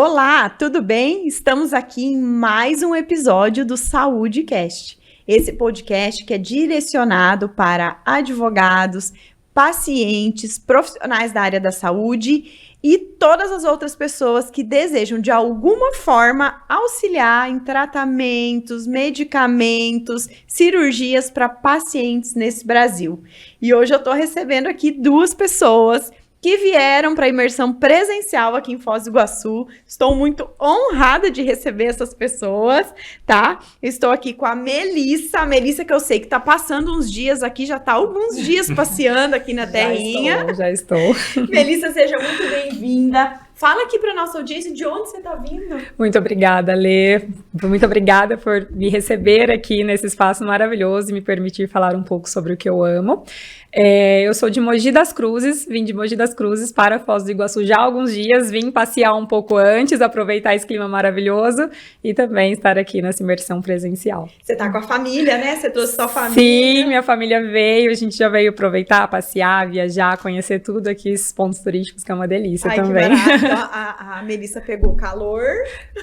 Olá, tudo bem? Estamos aqui em mais um episódio do SaúdeCast. Esse podcast que é direcionado para advogados, pacientes, profissionais da área da saúde e todas as outras pessoas que desejam, de alguma forma, auxiliar em tratamentos, medicamentos, cirurgias para pacientes nesse Brasil. E hoje eu estou recebendo aqui duas pessoas que vieram para a imersão presencial aqui em Foz do Iguaçu. Estou muito honrada de receber essas pessoas, tá? Estou aqui com a Melissa que eu sei que está passando uns dias aqui, já está alguns dias passeando aqui na terrinha. Já estou. Melissa, seja muito bem-vinda. Fala aqui para nossa audiência de onde você está vindo. Muito obrigada, Lê. Muito obrigada por me receber aqui nesse espaço maravilhoso e me permitir falar um pouco sobre o que eu amo. Eu sou de Mogi das Cruzes, vim de Mogi das Cruzes para Foz do Iguaçu já há alguns dias, vim passear um pouco antes, aproveitar esse clima maravilhoso e também estar aqui nessa imersão presencial. Você está com a família, né? Você trouxe sua família. Sim, minha família veio, a gente já veio aproveitar, passear, viajar, conhecer tudo aqui, esses pontos turísticos, que é uma delícia também. Que barato. A Melissa pegou calor.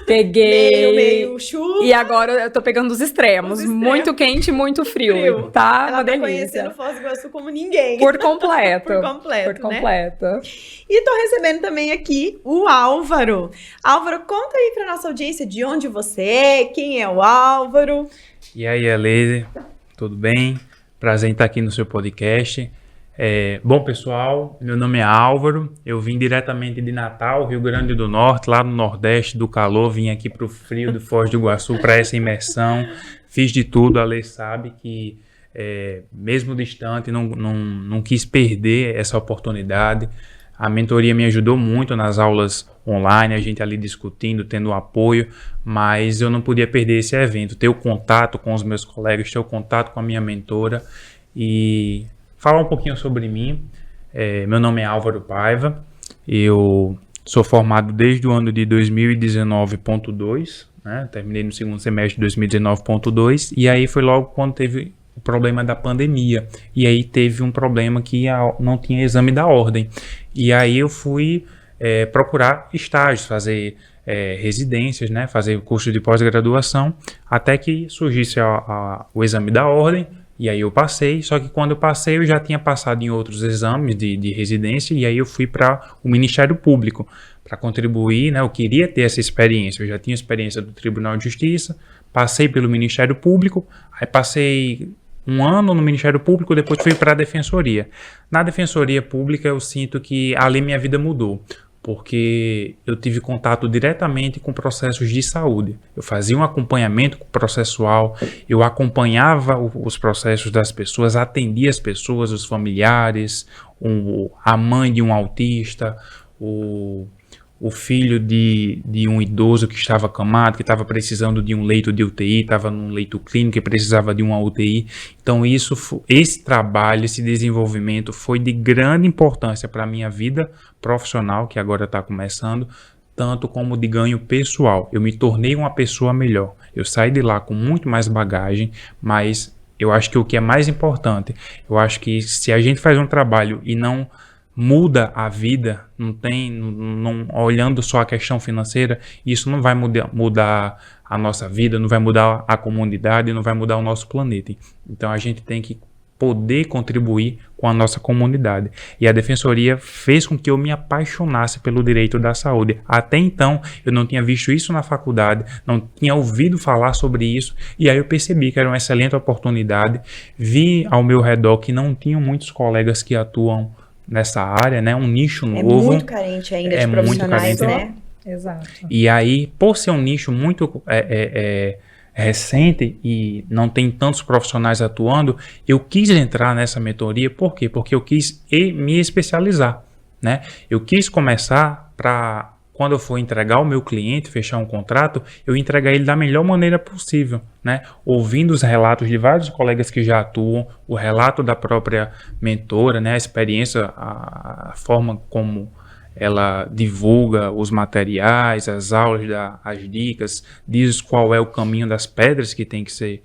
Peguei. Meio chuva. E agora eu tô pegando os extremos. Muito quente e muito frio. Tá Ela uma delícia. Conhecendo Foz do Iguaçu como ninguém. Por completo. Por completo. Né? E tô recebendo também aqui o Álvaro. Álvaro, conta aí pra nossa audiência de onde você é, quem é o Álvaro. E aí, Aleide, tudo bem? Prazer em estar aqui no seu podcast. Bom, pessoal, meu nome é Álvaro, eu vim diretamente de Natal, Rio Grande do Norte, lá no Nordeste do calor, vim aqui para o frio de Foz do Iguaçu para essa imersão, fiz de tudo, a Lê sabe que mesmo distante não quis perder essa oportunidade. A mentoria me ajudou muito nas aulas online, a gente ali discutindo, tendo apoio, mas eu não podia perder esse evento, ter o contato com os meus colegas, ter o contato com a minha mentora e falar um pouquinho sobre mim. Meu nome é Álvaro Paiva, eu sou formado desde o ano de 2019.2, né? Terminei no segundo semestre de 2019.2 e aí foi logo quando teve o problema da pandemia e aí teve um problema que não tinha exame da ordem e aí eu fui procurar estágios, fazer residências, né? Fazer curso de pós-graduação até que surgisse o exame da ordem. E aí eu passei, só que quando eu passei eu já tinha passado em outros exames de residência e aí eu fui para o Ministério Público para contribuir, né? Eu queria ter essa experiência, eu já tinha experiência do Tribunal de Justiça, passei pelo Ministério Público, aí passei um ano no Ministério Público, depois fui para a Defensoria. Na Defensoria Pública eu sinto que ali minha vida mudou, porque eu tive contato diretamente com processos de saúde. Eu fazia um acompanhamento processual, eu acompanhava os processos das pessoas, atendia as pessoas, os familiares, a mãe de um autista, o filho de um idoso que estava acamado, que estava precisando de um leito de UTI, estava num leito clínico e precisava de uma UTI. Então esse trabalho, esse desenvolvimento foi de grande importância para a minha vida profissional, que agora está começando, tanto como de ganho pessoal. Eu me tornei uma pessoa melhor. Eu saí de lá com muito mais bagagem, mas eu acho que o que é mais importante, eu acho que se a gente faz um trabalho e não muda a vida, não olhando só a questão financeira, isso não vai mudar a nossa vida, não vai mudar a comunidade, não vai mudar o nosso planeta. Então a gente tem que poder contribuir com a nossa comunidade. E a Defensoria fez com que eu me apaixonasse pelo direito da saúde. Até então, eu não tinha visto isso na faculdade, não tinha ouvido falar sobre isso, e aí eu percebi que era uma excelente oportunidade. Vi ao meu redor que não tinham muitos colegas que atuam nessa área, né? Um nicho novo. É muito carente ainda de profissionais, né? Exato. E aí, por ser um nicho muito recente e não tem tantos profissionais atuando, eu quis entrar nessa mentoria. Por quê? Porque eu quis me especializar, né? Eu quis começar para, quando eu for entregar o meu cliente, fechar um contrato, eu entregar ele da melhor maneira possível, né? Ouvindo os relatos de vários colegas que já atuam, o relato da própria mentora, né? A experiência, a forma como ela divulga os materiais, as aulas, as dicas, diz qual é o caminho das pedras que tem que ser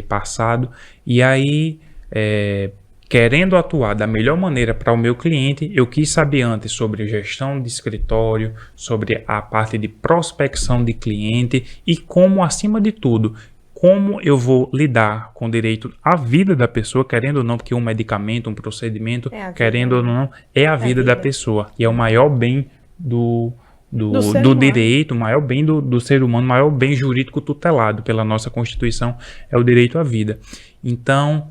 passado. E aí, querendo atuar da melhor maneira para o meu cliente, eu quis saber antes sobre gestão de escritório, sobre a parte de prospecção de cliente e como, acima de tudo, como eu vou lidar com direito à vida da pessoa, querendo ou não, porque um medicamento, um procedimento, querendo ou não, é a vida da pessoa. E é o maior bem do direito, o maior bem do ser humano, o maior bem jurídico tutelado pela nossa Constituição é o direito à vida. Então,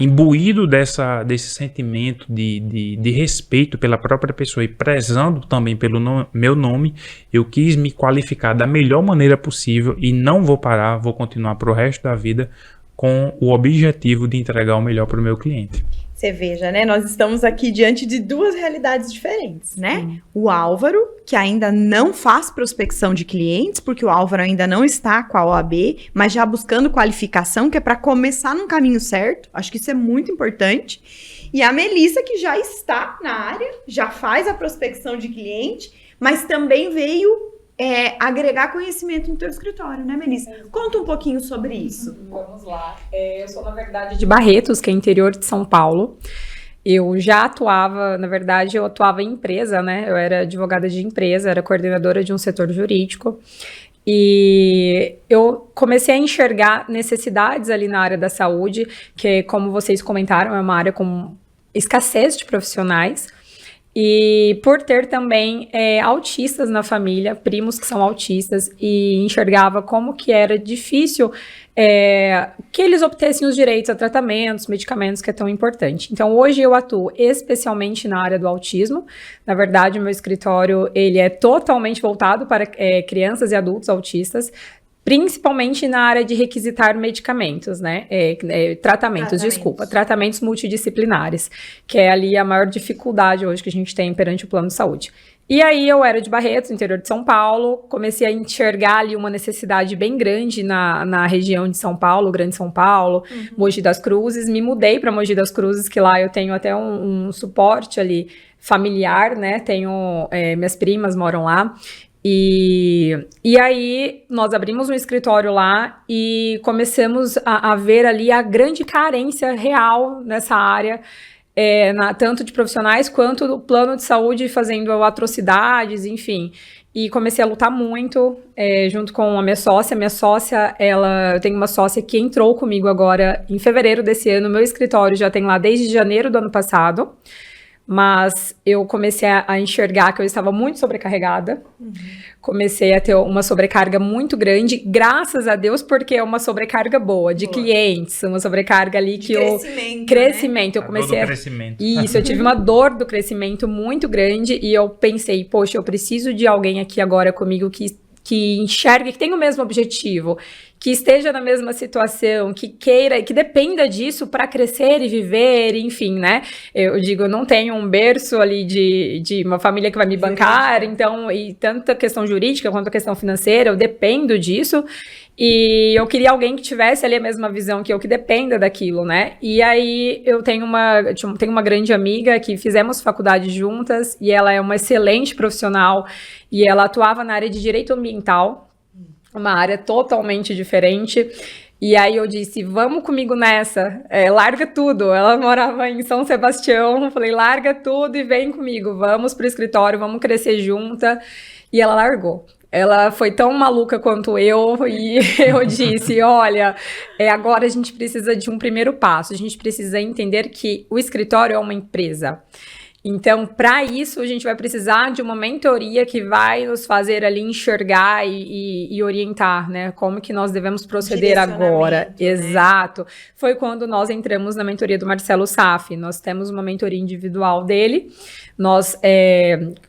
imbuído desse sentimento de respeito pela própria pessoa e prezando também pelo meu nome, eu quis me qualificar da melhor maneira possível e não vou parar, vou continuar para o resto da vida com o objetivo de entregar o melhor para o meu cliente. Você veja, né? Nós estamos aqui diante de duas realidades diferentes, né? Sim. O Álvaro, que ainda não faz prospecção de clientes, porque o Álvaro ainda não está com a OAB, mas já buscando qualificação, que é para começar num caminho certo. Acho que isso é muito importante. E a Melissa, que já está na área, já faz a prospecção de cliente, mas também veio agregar conhecimento no teu escritório, né, Melissa? Conta um pouquinho sobre isso. Vamos lá. Eu sou, na verdade, de Barretos, que é interior de São Paulo. Eu já atuava, na verdade, eu atuava em empresa, né? Eu era advogada de empresa, era coordenadora de um setor jurídico. E eu comecei a enxergar necessidades ali na área da saúde, que, como vocês comentaram, é uma área com escassez de profissionais. E por ter também autistas na família, primos que são autistas, e enxergava como que era difícil que eles obtessem os direitos a tratamentos, medicamentos, que é tão importante. Então, hoje eu atuo especialmente na área do autismo. Na verdade, o meu escritório ele é totalmente voltado para crianças e adultos autistas, principalmente na área de requisitar medicamentos, né? Tratamentos multidisciplinares, que é ali a maior dificuldade hoje que a gente tem perante o plano de saúde. E aí eu era de Barretos, interior de São Paulo, comecei a enxergar ali uma necessidade bem grande na região de São Paulo, Grande São Paulo, Mogi das Cruzes, me mudei para Mogi das Cruzes, que lá eu tenho até um suporte ali familiar, né? Tenho, minhas primas moram lá. E aí nós abrimos um escritório lá e começamos a ver ali a grande carência real nessa área, tanto de profissionais quanto do plano de saúde fazendo atrocidades, enfim. E comecei a lutar muito junto com a minha sócia. Eu tenho uma sócia que entrou comigo agora em fevereiro desse ano. Meu escritório já tem lá desde janeiro do ano passado. Mas eu comecei a enxergar que eu estava muito sobrecarregada, comecei a ter uma sobrecarga muito grande, graças a Deus, porque é uma sobrecarga boa, de clientes, uma sobrecarga ali que crescimento, né? Eu comecei Isso, eu tive uma dor do crescimento muito grande e eu pensei, poxa, eu preciso de alguém aqui agora comigo que enxergue, que tenha o mesmo objetivo, que esteja na mesma situação, que queira, que dependa disso para crescer e viver, enfim, né? Eu digo, eu não tenho um berço ali de uma família que vai me bancar, então, e tanto a questão jurídica quanto a questão financeira, eu dependo disso, e eu queria alguém que tivesse ali a mesma visão que eu, que dependa daquilo, né? E aí eu tenho uma grande amiga que fizemos faculdade juntas, e ela é uma excelente profissional, e ela atuava na área de direito ambiental, uma área totalmente diferente, e aí eu disse, vamos comigo nessa, larga tudo. Ela morava em São Sebastião, eu falei, larga tudo e vem comigo, vamos pro escritório, vamos crescer junta, e ela largou. Ela foi tão maluca quanto eu, e eu disse, olha, agora a gente precisa de um primeiro passo, a gente precisa entender que o escritório é uma empresa. Então, para isso, a gente vai precisar de uma mentoria que vai nos fazer ali enxergar e orientar, né? Como que nós devemos proceder agora. Né? Exato. Foi quando nós entramos na mentoria do Marcelo Saffi. Nós temos uma mentoria individual dele. Nós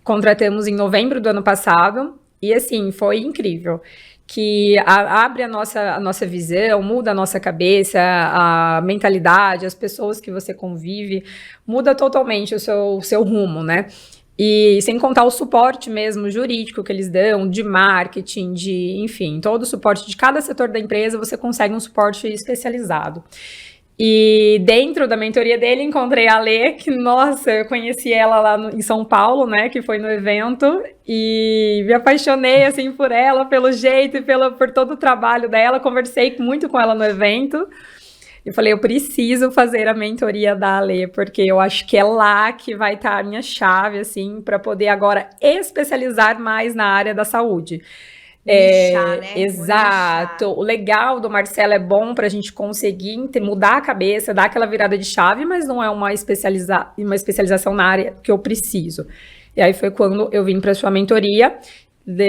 contratamos em novembro do ano passado. E, assim, foi incrível. Que abre a nossa visão, muda a nossa cabeça, a mentalidade, as pessoas que você convive, muda totalmente o seu rumo, né? E sem contar o suporte mesmo jurídico que eles dão, de marketing, enfim, todo o suporte de cada setor da empresa, você consegue um suporte especializado. E dentro da mentoria dele, encontrei a Lê, que, nossa, eu conheci ela lá em São Paulo, né, que foi no evento, e me apaixonei, assim, por ela, pelo jeito e por todo o trabalho dela, conversei muito com ela no evento, Eu falei, eu preciso fazer a mentoria da Ale, porque eu acho que é lá que vai estar a minha chave, assim, para poder agora especializar mais na área da saúde. Nichar, né? Exato. O legal do Marcelo é bom para a gente conseguir mudar a cabeça, dar aquela virada de chave, mas não é uma especialização na área que eu preciso. E aí foi quando eu vim para sua mentoria,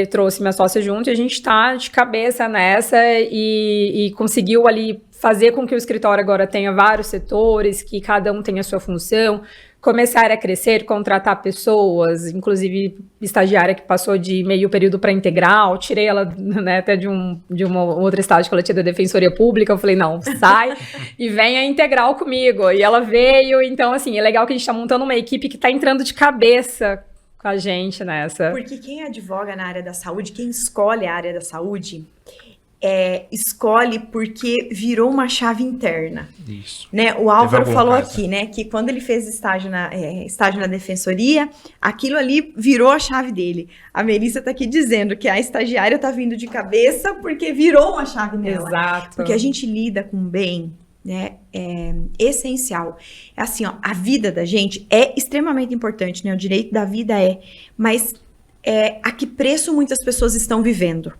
trouxe minha sócia junto e a gente está de cabeça nessa e conseguiu ali fazer com que o escritório agora tenha vários setores, que cada um tenha a sua função, começar a crescer, contratar pessoas, inclusive estagiária que passou de meio período para integral, tirei ela, né, até de uma outra estágio que ela tinha da Defensoria Pública, eu falei, não, sai e vem a integral comigo, e ela veio, então assim, é legal que a gente está montando uma equipe que está entrando de cabeça com a gente nessa. Porque quem advoga na área da saúde, quem escolhe a área da saúde, escolhe porque virou uma chave interna. Isso. Né? O Álvaro falou aqui, né, que quando ele fez estágio na defensoria, aquilo ali virou a chave dele. A Melissa tá aqui dizendo que a estagiária tá vindo de cabeça porque virou uma chave nela. Exato. Porque a gente lida com bem, né, é essencial. É assim, ó, a vida da gente é extremamente importante, né, o direito da vida mas a que preço muitas pessoas estão vivendo?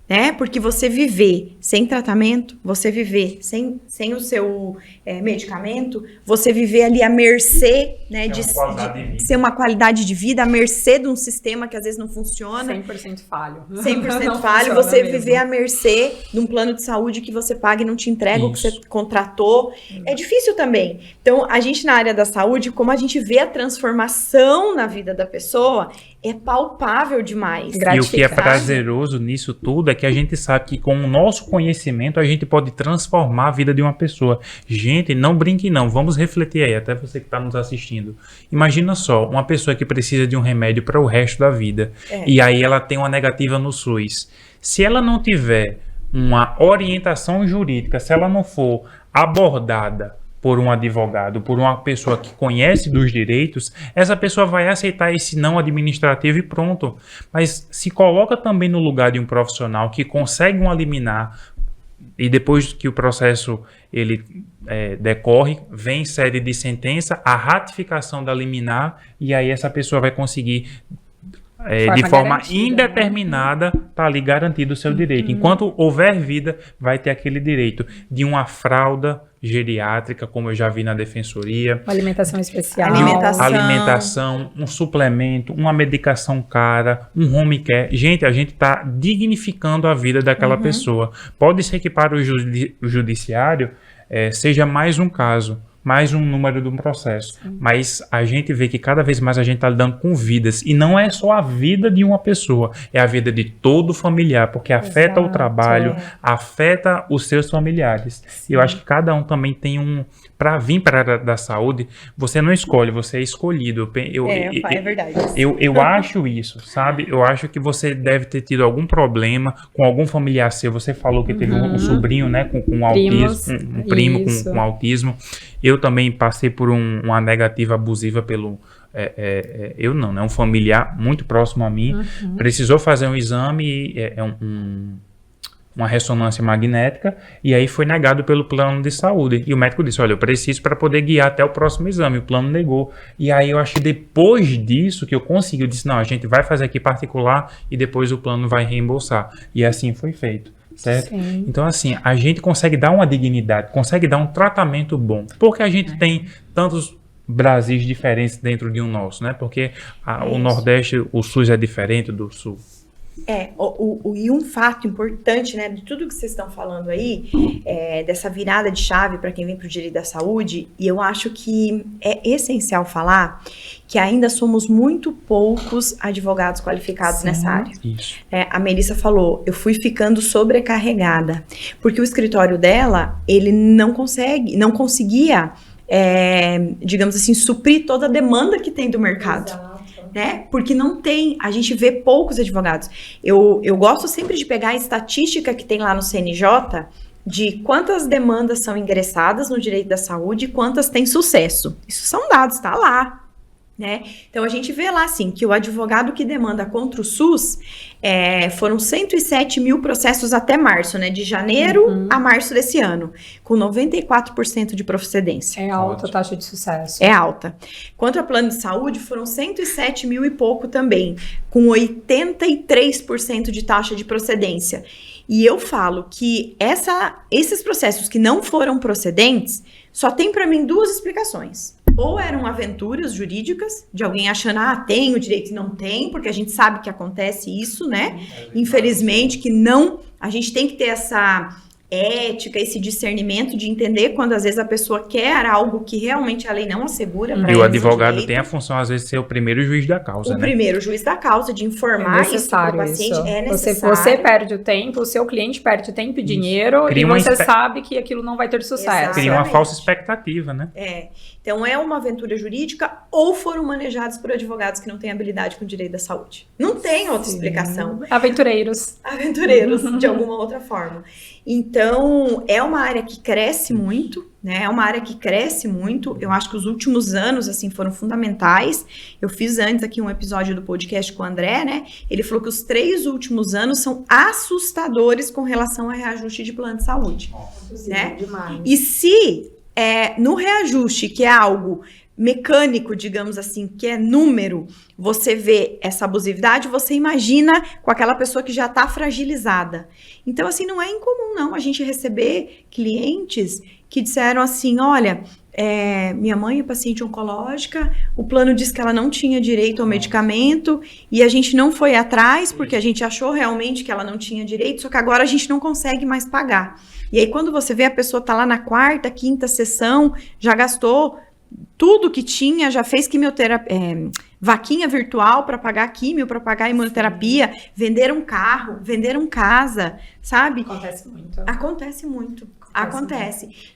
Né? Porque você viver sem tratamento, você viver sem o seu medicamento, você viver ali à mercê, né, de ser uma qualidade de vida, à mercê de um sistema que às vezes não funciona. 100% falho. 100% falho, você viver à mercê de um plano de saúde que você paga e não te entrega o que você contratou. É difícil também. Então, a gente na área da saúde, como a gente vê a transformação na vida da pessoa, é palpável demais. E o que é prazeroso nisso tudo é que a gente sabe que com o nosso conhecimento a gente pode transformar a vida de uma pessoa. Gente, não brinque não, vamos refletir aí, até você que está nos assistindo. Imagina só, uma pessoa que precisa de um remédio para o resto da vida, e aí ela tem uma negativa no SUS. Se ela não tiver uma orientação jurídica, se ela não for abordada por um advogado, por uma pessoa que conhece dos direitos, essa pessoa vai aceitar esse não administrativo e pronto. Mas se coloca também no lugar de um profissional que consegue uma liminar e depois que o processo ele decorre, vem sede de sentença, a ratificação da liminar e aí essa pessoa vai conseguir de forma indeterminada, tá ali garantido o seu direito. Enquanto houver vida, vai ter aquele direito de uma fralda geriátrica, como eu já vi na defensoria. Uma alimentação especial. Alimentação, um suplemento, uma medicação cara, um home care. Gente, a gente tá dignificando a vida daquela pessoa. Pode ser que para o judiciário seja mais um caso, mais um número de um processo. Mas a gente vê que cada vez mais a gente está lidando com vidas. E não é só a vida de uma pessoa, é a vida de todo familiar, porque afeta o trabalho, afeta os seus familiares. E eu acho que cada um também tem para vir para a área da saúde, você não escolhe, você é escolhido. É verdade. Eu acho isso, sabe? Eu acho que você deve ter tido algum problema com algum familiar seu. Você falou que teve um sobrinho, né, com autismo, um primo com autismo. Eu também passei por uma negativa abusiva pelo... eu não, né? Um familiar muito próximo a mim. Precisou fazer um exame, uma ressonância magnética, e aí foi negado pelo plano de saúde. E o médico disse, olha, eu preciso para poder guiar até o próximo exame. O plano negou. E aí eu acho que depois disso que eu consegui, eu disse, não, a gente vai fazer aqui particular e depois o plano vai reembolsar. E assim foi feito. Certo? Sim. Então, assim, a gente consegue dar uma dignidade, consegue dar um tratamento bom. Porque a gente tem tantos Brasis diferentes dentro de um nosso, né? Porque o Nordeste, o SUS é diferente do Sul. E um fato importante, né, de tudo que vocês estão falando aí, dessa virada de chave para quem vem para o direito da saúde, e eu acho que é essencial falar que ainda somos muito poucos advogados qualificados nessa área. Isso. A Melissa falou, eu fui ficando sobrecarregada, porque o escritório dela, ele não conseguia, digamos assim, suprir toda a demanda que tem do mercado. Exato. Né? Porque não tem, a gente vê poucos advogados. Eu gosto sempre de pegar a estatística que tem lá no CNJ de quantas demandas são ingressadas no direito da saúde e quantas têm sucesso. Isso são dados, tá lá. né? Então, a gente vê lá, assim, que o advogado que demanda contra o SUS foram 107 mil processos até março, né? De janeiro a março desse ano, com 94% de procedência. É alta a taxa de sucesso. É alta. Quanto ao plano de saúde, foram 107 mil e pouco também, com 83% de taxa de procedência. E eu falo que esses processos que não foram procedentes, só tem para mim duas explicações. Ou eram aventuras jurídicas, de alguém achando, tem o direito e não tem, porque a gente sabe que acontece isso, né? Infelizmente, que não, a gente tem que ter essa ética, esse discernimento de entender quando às vezes a pessoa quer algo que realmente a lei não assegura. E o advogado tem a função, às vezes, de ser o primeiro juiz da causa, o primeiro juiz da causa, de informar isso para o paciente. Isso. É necessário. Você perde o tempo, o seu cliente perde tempo e dinheiro, e você sabe que aquilo não vai ter sucesso. Exatamente. Cria uma falsa expectativa, né? Então, é uma aventura jurídica ou foram manejados por advogados que não têm habilidade com o direito da saúde. Não tem outra explicação. Aventureiros, de alguma outra forma. Então, é uma área que cresce muito, né? É uma área que cresce muito. Eu acho que os últimos anos, assim, foram fundamentais. Eu fiz antes aqui um episódio do podcast com o André, né? Ele falou que os 3 últimos anos são assustadores com relação a reajuste de plano de saúde. Né? Demais. E se no reajuste, que é algo mecânico, digamos assim, que é número, você vê essa abusividade, você imagina com aquela pessoa que já está fragilizada. Então, assim, não é incomum, não, a gente receber clientes que disseram assim, olha, minha mãe é paciente oncológica, o plano diz que ela não tinha direito ao medicamento e a gente não foi atrás porque a gente achou realmente que ela não tinha direito, só que agora a gente não consegue mais pagar. E aí, quando você vê a pessoa tá lá na 4ª, 5ª sessão, já gastou tudo que tinha, já fez quimioterapia, vaquinha virtual para pagar químio, para pagar a imunoterapia, venderam carro, venderam casa, sabe? Acontece muito.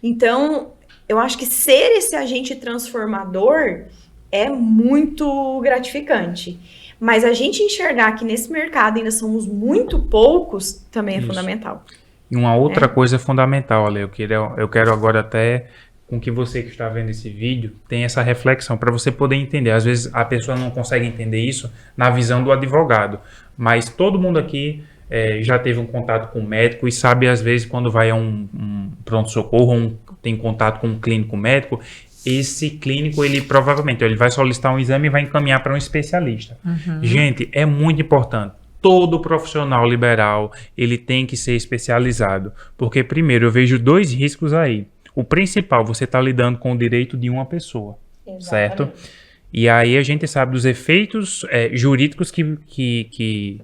Então, eu acho que ser esse agente transformador é muito gratificante. Mas a gente enxergar que nesse mercado ainda somos muito poucos também é fundamental. E uma outra coisa fundamental, Ale, eu quero agora até com que você que está vendo esse vídeo tenha essa reflexão para você poder entender. Às vezes a pessoa não consegue entender isso na visão do advogado, mas todo mundo aqui já teve um contato com o médico e sabe às vezes quando vai a um pronto-socorro ou tem contato com um clínico médico, esse clínico ele provavelmente ele vai solicitar um exame e vai encaminhar para um especialista. Gente, é muito importante. Todo profissional liberal, ele tem que ser especializado. Porque, primeiro, eu vejo 2 riscos aí. O principal, você está lidando com o direito de uma pessoa, certo? E aí a gente sabe dos efeitos jurídicos que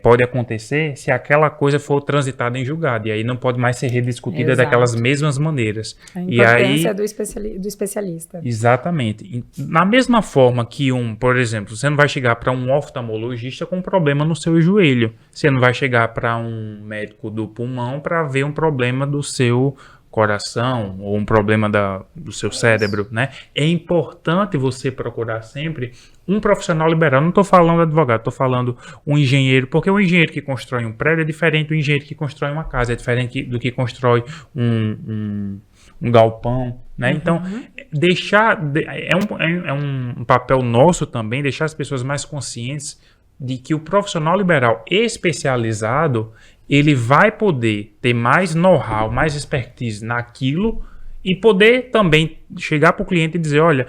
pode acontecer se aquela coisa for transitada em julgado. E aí não pode mais ser rediscutida daquelas mesmas maneiras. A importância do especialista. Exatamente. Na mesma forma que por exemplo, você não vai chegar para um oftalmologista com um problema no seu joelho. Você não vai chegar para um médico do pulmão para ver um problema do seu coração ou um problema do seu cérebro, né? É importante você procurar sempre um profissional liberal. Não estou falando advogado, estou falando um engenheiro, porque o engenheiro que constrói um prédio é diferente do engenheiro que constrói uma casa, é diferente do que constrói um galpão, né? Então, é um papel nosso também deixar as pessoas mais conscientes de que o profissional liberal especializado ele vai poder ter mais know-how, mais expertise naquilo e poder também chegar para o cliente e dizer, olha,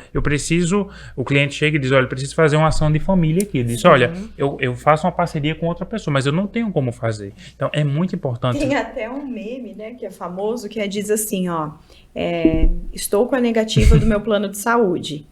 o cliente chega e diz, olha, eu preciso fazer uma ação de família aqui. Ele diz, olha, eu faço uma parceria com outra pessoa, mas eu não tenho como fazer. Então, é muito importante. Tem até um meme, né, que é famoso, que diz assim, estou com a negativa do meu plano de saúde.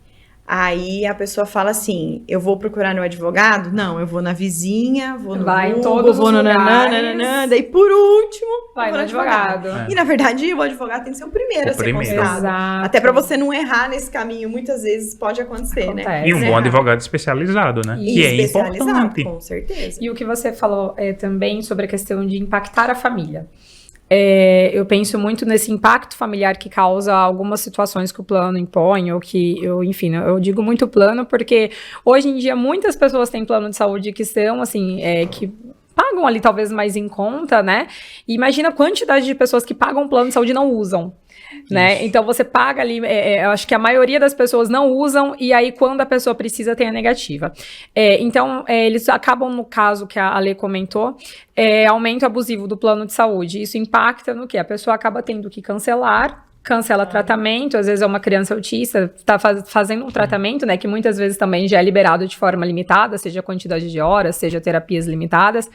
Aí a pessoa fala assim, eu vou procurar no advogado? Não, eu vou na vizinha, vou no Google, vou no nananana, daí por último, vai no advogado. E na verdade o advogado tem que ser o primeiro a ser consultado. Exato. Até para você não errar nesse caminho, muitas vezes pode acontecer, né? E um bom advogado especializado, né? E que é importante. Com certeza. E o que você falou também sobre a questão de impactar a família. Eu penso muito nesse impacto familiar que causa algumas situações que o plano impõe, ou que, eu digo muito plano porque hoje em dia muitas pessoas têm plano de saúde que são, assim, que pagam ali talvez mais em conta, né? E imagina a quantidade de pessoas que pagam plano de saúde e não usam. Né? Então você paga ali, eu acho que a maioria das pessoas não usam, e aí quando a pessoa precisa tem a negativa. Então eles acabam, no caso que a Lê comentou, aumento abusivo do plano de saúde. Isso impacta no quê? A pessoa acaba tendo que cancela tratamento, às vezes é uma criança autista, está fazendo um tratamento, né, que muitas vezes também já é liberado de forma limitada, seja quantidade de horas, seja terapias limitadas,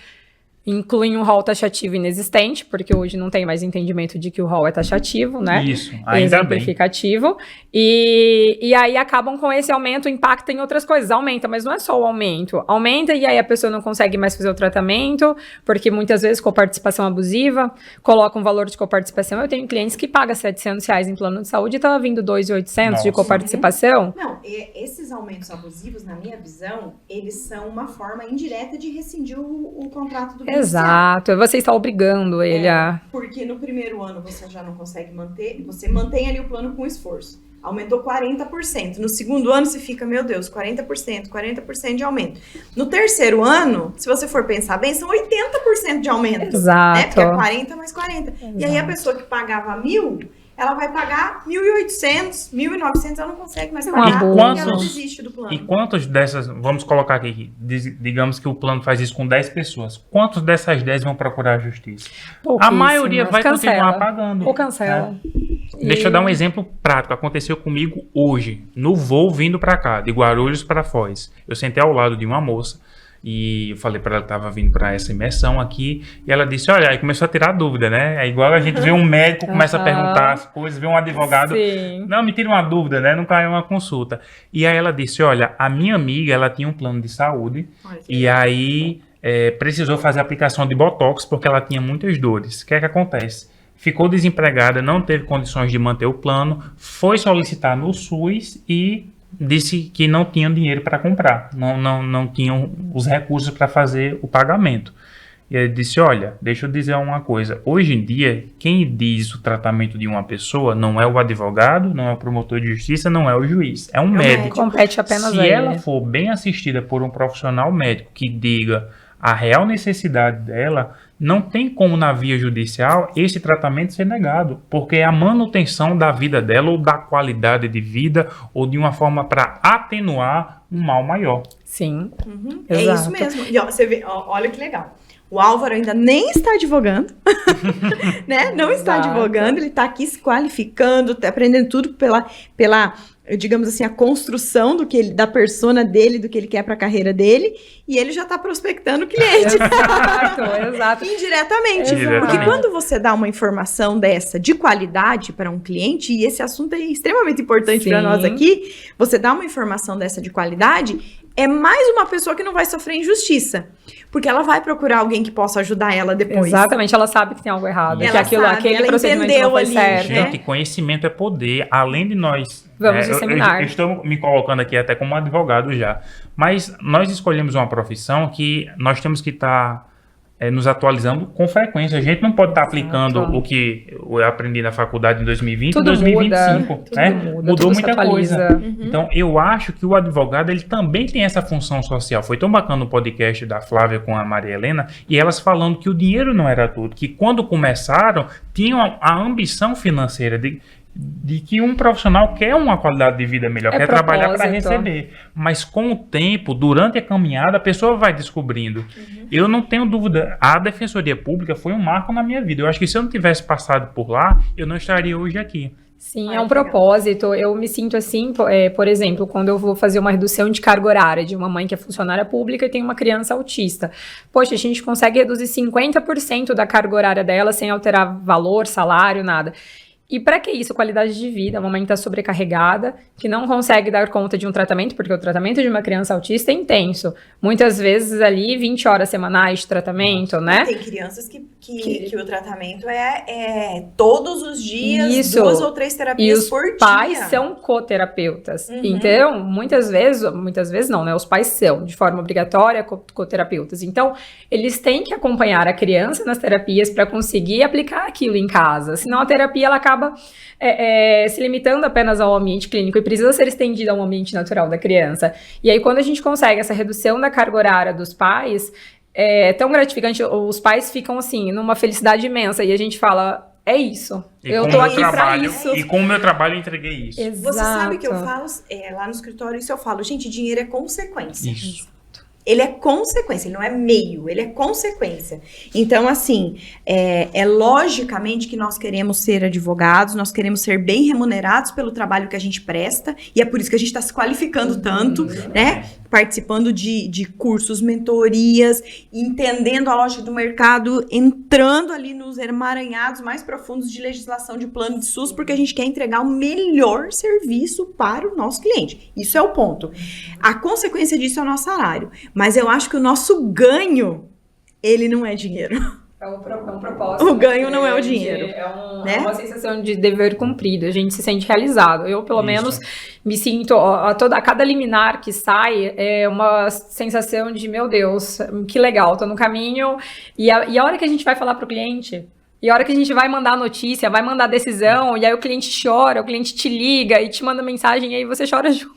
incluem um rol taxativo inexistente, porque hoje não tem mais entendimento de que o rol é taxativo, né? Isso, ainda bem. Exemplificativo. E aí acabam com esse aumento, impacta em outras coisas. Aumenta, mas não é só o aumento. Aumenta e aí a pessoa não consegue mais fazer o tratamento, porque muitas vezes coparticipação abusiva, coloca um valor de coparticipação. Eu tenho clientes que pagam R$700 em plano de saúde e estava vindo 2.800 de coparticipação. Não, esses aumentos abusivos, na minha visão, eles são uma forma indireta de rescindir o contrato do Exato, você está obrigando ele a... Porque no primeiro ano você já não consegue manter, você mantém ali o plano com esforço. Aumentou 40%. No segundo ano você fica, meu Deus, 40% de aumento. No terceiro ano, se você for pensar bem, são 80% de aumento. Exato. Né? Porque é 40 mais 40. Exato. E aí a pessoa que pagava 1.000... ela vai pagar 1.800, 1.900, ela não consegue mais pagar, porque ela desiste do plano. E quantas dessas, vamos colocar aqui, digamos que o plano faz isso com 10 pessoas, quantas dessas 10 vão procurar a justiça? A maioria vai continuar pagando. Ou cancela. Deixa eu dar um exemplo prático, aconteceu comigo hoje, no voo vindo para cá, de Guarulhos para Foz. Eu sentei ao lado de uma moça, e eu falei para ela que estava vindo para essa imersão aqui, e ela disse, olha, aí começou a tirar dúvida, né? É igual a gente vê um médico, começa a perguntar as coisas, vê um advogado, não, me tira uma dúvida, né? Não caiu uma consulta. E aí ela disse, olha, a minha amiga, ela tinha um plano de saúde, e aí precisou fazer a aplicação de Botox, porque ela tinha muitas dores. O que é que acontece? Ficou desempregada, não teve condições de manter o plano, foi solicitar no SUS e disse que não tinham dinheiro para comprar, não tinham os recursos para fazer o pagamento. E ele disse, olha, deixa eu dizer uma coisa, hoje em dia, quem diz o tratamento de uma pessoa não é o advogado, não é o promotor de justiça, não é o juiz, é um médico. Compete apenas Se ela for bem assistida por um profissional médico que diga a real necessidade dela, não tem como na via judicial esse tratamento ser negado, porque é a manutenção da vida dela ou da qualidade de vida ou de uma forma para atenuar um mal maior. Sim, é isso mesmo. E, você vê, olha que legal. O Álvaro ainda nem está advogando, né? Não está advogando, ele está aqui se qualificando, tá aprendendo tudo pela digamos assim, a construção da persona dele, do que ele quer para a carreira dele, e ele já está prospectando o cliente. Exato. Indiretamente. Porque quando você dá uma informação dessa de qualidade para um cliente, e esse assunto é extremamente importante para nós aqui, você dá uma informação dessa de qualidade, é mais uma pessoa que não vai sofrer injustiça. Porque ela vai procurar alguém que possa ajudar ela depois. Exatamente, ela sabe que tem algo errado. Ela que aquele procedimento não foi certo. Gente, conhecimento é poder. Além de nós... Vamos disseminar. Eu estou me colocando aqui até como advogado já. Mas nós escolhemos uma profissão que nós temos que estar nos atualizando com frequência. A gente não pode estar aplicando o que eu aprendi na faculdade em 2020 e 2025. Mudou muita coisa. Então, eu acho que o advogado ele também tem essa função social. Foi tão bacana o podcast da Flávia com a Maria Helena, e elas falando que o dinheiro não era tudo, que quando começaram, tinham a ambição financeira de que um profissional quer uma qualidade de vida melhor, quer trabalhar para receber. Mas com o tempo, durante a caminhada, a pessoa vai descobrindo. Eu não tenho dúvida, a Defensoria Pública foi um marco na minha vida. Eu acho que se eu não tivesse passado por lá, eu não estaria hoje aqui. Sim, é um propósito. Eu me sinto assim, por exemplo, quando eu vou fazer uma redução de carga horária de uma mãe que é funcionária pública e tem uma criança autista. Poxa, a gente consegue reduzir 50% da carga horária dela sem alterar valor, salário, nada. E para que isso? Qualidade de vida. A mamãe está sobrecarregada, que não consegue dar conta de um tratamento, porque o tratamento de uma criança autista é intenso. Muitas vezes ali, 20 horas semanais de tratamento, né? Tem crianças que o tratamento é todos os dias, 2 ou 3 terapias por dia. E os pais são coterapeutas. Então, muitas vezes não, né? Os pais são, de forma obrigatória, coterapeutas. Então, eles têm que acompanhar a criança nas terapias para conseguir aplicar aquilo em casa. Senão a terapia, ela acaba se limitando apenas ao ambiente clínico e precisa ser estendida ao ambiente natural da criança. E aí, quando a gente consegue essa redução da carga horária dos pais, é tão gratificante, os pais ficam assim, numa felicidade imensa, e a gente fala, é isso, eu tô aqui pra isso. E com o meu trabalho eu entreguei isso. Exato. Você sabe que eu falo, lá no escritório, isso eu falo, gente, dinheiro é consequência. Isso. Ele é consequência, ele não é meio, ele é consequência. Então, assim, logicamente que nós queremos ser advogados, nós queremos ser bem remunerados pelo trabalho que a gente presta, e é por isso que a gente está se qualificando tanto, né? Participando de cursos, mentorias, entendendo a lógica do mercado, entrando ali nos emaranhados mais profundos de legislação de plano de SUS, porque a gente quer entregar o melhor serviço para o nosso cliente. Isso é o ponto. A consequência disso é o nosso salário. Mas eu acho que o nosso ganho, ele não é dinheiro. É um propósito. O ganho não é o dinheiro. É uma sensação de dever cumprido. A gente se sente realizado. Eu, pelo menos, me sinto... A cada liminar que sai é uma sensação de, meu Deus, que legal, tô no caminho. E a hora que a gente vai falar pro cliente... E a hora que a gente vai mandar a notícia, vai mandar a decisão, e aí o cliente chora, o cliente te liga e te manda mensagem, e aí você chora junto.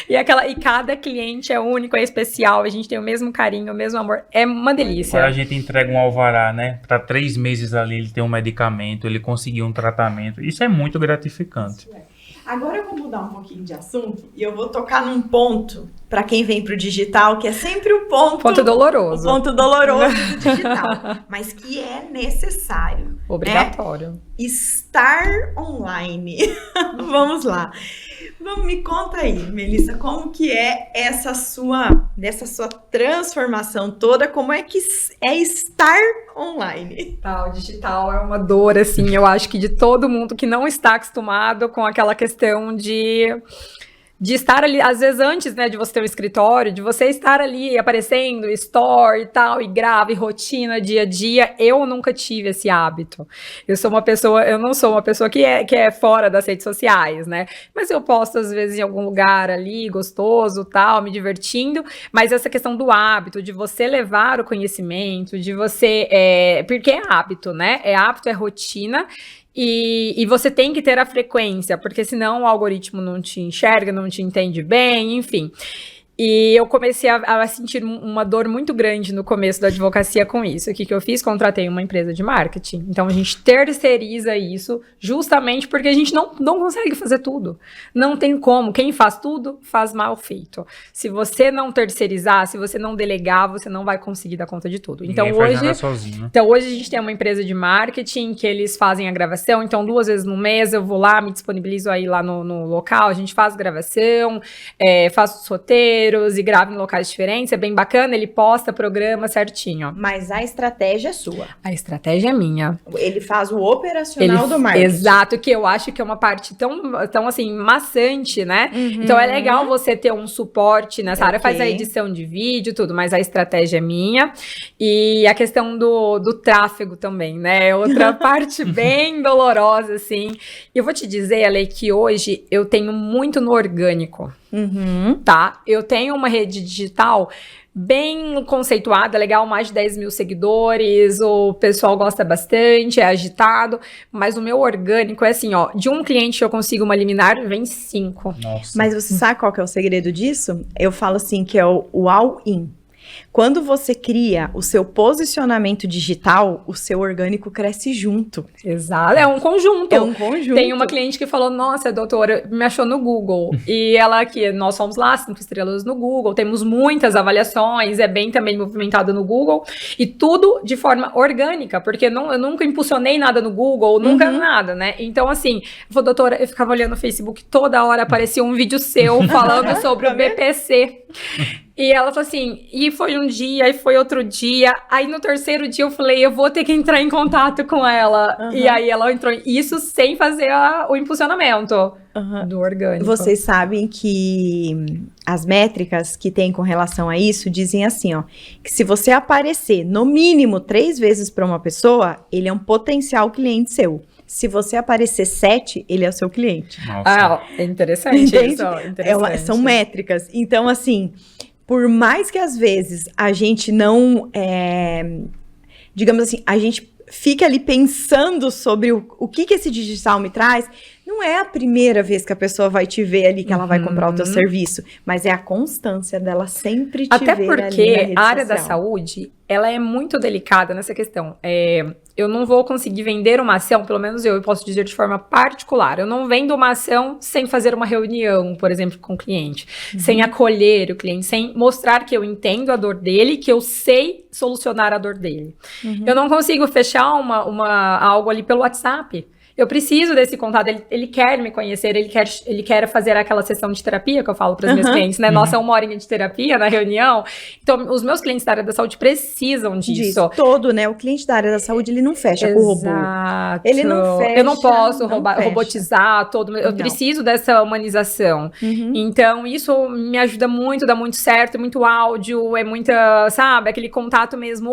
E cada cliente é único, é especial, a gente tem o mesmo carinho, o mesmo amor. É uma delícia. Quando a gente entrega um alvará, né? Para 3 meses ali ele tem um medicamento, ele conseguiu um tratamento. Isso é muito gratificante. Agora eu vou mudar um pouquinho de assunto e eu vou tocar num ponto, para quem vem pro digital, que é sempre o ponto doloroso. O ponto doloroso do digital, mas que é necessário. Obrigatório. Né? Estar online. Vamos lá. Me conta aí, Melissa, como que é essa sua transformação toda, como é que é estar online? O digital é uma dor, assim, eu acho que de todo mundo que não está acostumado com aquela questão de estar ali, às vezes antes, né, de você ter um escritório, de você estar ali aparecendo, store e tal, e grava, e rotina, dia a dia, eu nunca tive esse hábito. Eu não sou uma pessoa que é fora das redes sociais, né, mas eu posto às vezes em algum lugar ali, gostoso, tal, me divertindo, mas essa questão do hábito, de você levar o conhecimento, de você, porque é hábito, né, é rotina, e você tem que ter a frequência, porque senão o algoritmo não te enxerga, não te entende bem, enfim. E eu comecei a sentir uma dor muito grande no começo da advocacia com isso. O que eu fiz? Contratei uma empresa de marketing. Então, a gente terceiriza isso justamente porque a gente não consegue fazer tudo. Não tem como. Quem faz tudo, faz mal feito. Se você não terceirizar, se você não delegar, você não vai conseguir dar conta de tudo. Então, ninguém faz nada sozinho, né? Então, hoje a gente tem uma empresa de marketing que eles fazem a gravação. Então, 2 vezes no mês eu vou lá, me disponibilizo aí lá no local, a gente faz gravação, faço os roteiros, e grava em locais diferentes, é bem bacana, ele posta programa certinho. Mas a estratégia é sua. A estratégia é minha. Ele faz o operacional do marketing. Exato, que eu acho que é uma parte tão assim, maçante, né? Uhum. Então é legal você ter um suporte nessa área, faz a edição de vídeo, tudo, mas a estratégia é minha. E a questão do tráfego também, né? Outra parte bem dolorosa, assim. E eu vou te dizer, Ale, que hoje eu tenho muito no orgânico. Uhum. Tá? Eu tenho uma rede digital bem conceituada, legal, mais de 10 mil seguidores, o pessoal gosta bastante, é agitado, mas o meu orgânico é assim, ó, de um cliente eu consigo uma liminar, vem 5. Nossa. Mas você sabe qual que é o segredo disso? Eu falo assim, que é o all-in. Quando você cria o seu posicionamento digital, o seu orgânico cresce junto. Exato, é um conjunto. É um conjunto. Tem uma cliente que falou, nossa, doutora, me achou no Google. E ela aqui, nós fomos lá, 5 estrelas no Google, temos muitas avaliações, é bem também movimentado no Google. E tudo de forma orgânica, porque eu nunca impulsionei nada no Google, nunca nada, né? Então, assim, eu falei, doutora, eu ficava olhando no Facebook, toda hora aparecia um vídeo seu falando sobre o BPC. E ela falou assim, e foi um dia, e foi outro dia. Aí no 3º dia eu falei, eu vou ter que entrar em contato com ela. E aí ela entrou, isso sem fazer o impulsionamento do orgânico. Vocês sabem que as métricas que tem com relação a isso dizem assim, ó, que se você aparecer no mínimo 3 vezes para uma pessoa, ele é um potencial cliente seu. Se você aparecer 7, ele é o seu cliente. Nossa. É interessante. Entende? Isso. Interessante. São métricas. Então, assim, por mais que às vezes a gente não, digamos assim, a gente fica ali pensando sobre o que esse digital me traz, não não é a primeira vez que a pessoa vai te ver ali, que ela vai comprar o teu serviço, mas é a constância dela sempre te Até ver ali na porque rede a área da social. saúde, ela é muito delicada nessa questão. Eu não vou conseguir vender uma ação, pelo menos eu posso dizer de forma particular. Eu não vendo uma ação sem fazer uma reunião, por exemplo, com o cliente, sem acolher o cliente, sem mostrar que eu entendo a dor dele, que eu sei solucionar a dor dele. Eu não consigo fechar algo ali pelo WhatsApp. Eu preciso desse contato, ele quer me conhecer, ele quer fazer aquela sessão de terapia que eu falo para os meus clientes, né? Nossa, 1 horinha de terapia na reunião. Então, os meus clientes da área da saúde precisam disso. Todo, né? O cliente da área da saúde, ele não fecha com o robô. Ele não fecha. Eu não posso fecha. robotizar todo. Eu preciso dessa humanização. Então, isso me ajuda muito, dá muito certo, é muito áudio, é muita, sabe? Aquele contato mesmo,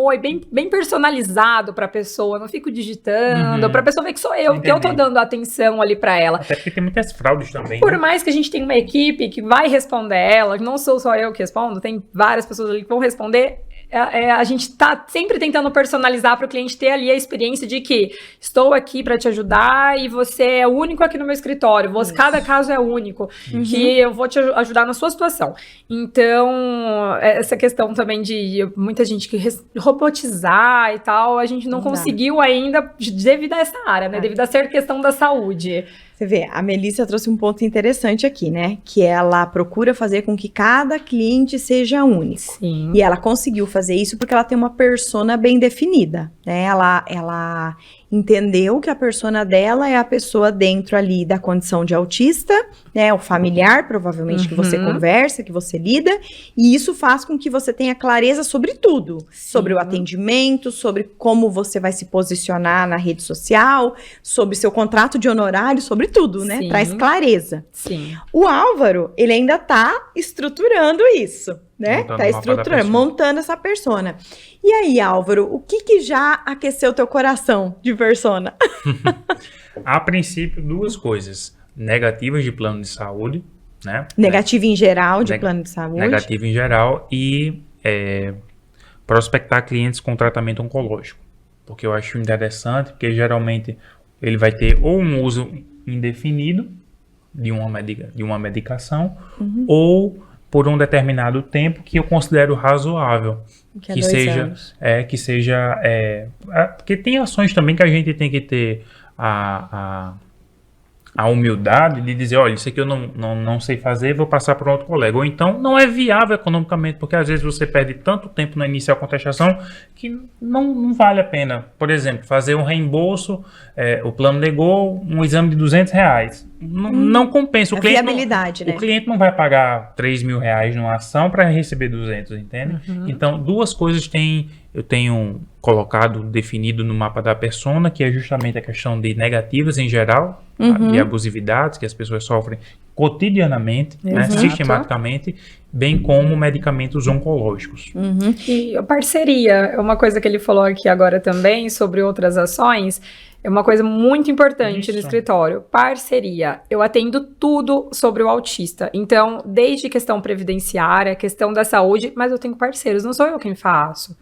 bem personalizado para a pessoa. Não fico digitando, para a pessoa ver que sou eu, que eu tô dando atenção ali pra ela. Até porque tem muitas fraudes também. Por mais que a gente tenha uma equipe que vai responder ela, não sou só eu que respondo, tem várias pessoas ali que vão responder. A gente tá sempre tentando personalizar para o cliente ter ali a experiência de que estou aqui para te ajudar e você é o único aqui no meu escritório. Cada caso é único, que eu vou te ajudar na sua situação. Então, essa questão também de muita gente que robotizar e tal, a gente não conseguiu ainda devido a essa área, né? Devido a ser questão da saúde. Você vê, a Melissa trouxe um ponto interessante aqui, né? Que ela procura fazer com que cada cliente seja único. Sim. E ela conseguiu fazer isso porque ela tem uma persona bem definida, né? Ela entendeu que a persona dela é a pessoa dentro ali da condição de autista, né? O familiar, provavelmente, que você conversa, que você lida. E isso faz com que você tenha clareza sobre tudo. Sim. Sobre o atendimento, sobre como você vai se posicionar na rede social, sobre seu contrato de honorário, sobre tudo, né? Sim. Traz clareza. Sim. O Álvaro, ele ainda tá estruturando isso, né? Tá estruturando, montando essa persona. E aí, Álvaro, o que já aqueceu teu coração de persona? A princípio, 2 coisas. Negativas de plano de saúde, né? Negativa em geral de plano de saúde. Negativa em geral e prospectar clientes com tratamento oncológico. Porque eu acho interessante, porque geralmente ele vai ter ou um uso indefinido de uma medicação, ou por um determinado tempo que eu considero razoável. Que seja, porque tem ações também que a gente tem que ter a humildade de dizer, olha, isso aqui eu não sei fazer, vou passar para outro colega. Ou então, não é viável economicamente, porque às vezes você perde tanto tempo na inicial contestação que não vale a pena. Por exemplo, fazer um reembolso, o plano negou um exame de R$200. Não compensa. O cliente viabilidade, né? O cliente não vai pagar R$3.000 numa ação para receber 200, entende? Então, 2 coisas eu tenho colocado, definido no mapa da persona, que é justamente a questão de negativas em geral, de abusividades que as pessoas sofrem cotidianamente, né, sistematicamente, bem como medicamentos oncológicos. E a parceria é uma coisa que ele falou aqui agora também, sobre outras ações. É uma coisa muito importante no escritório. Parceria. Eu atendo tudo sobre o autista. Então, desde questão previdenciária, questão da saúde, mas eu tenho parceiros, não sou eu quem faço.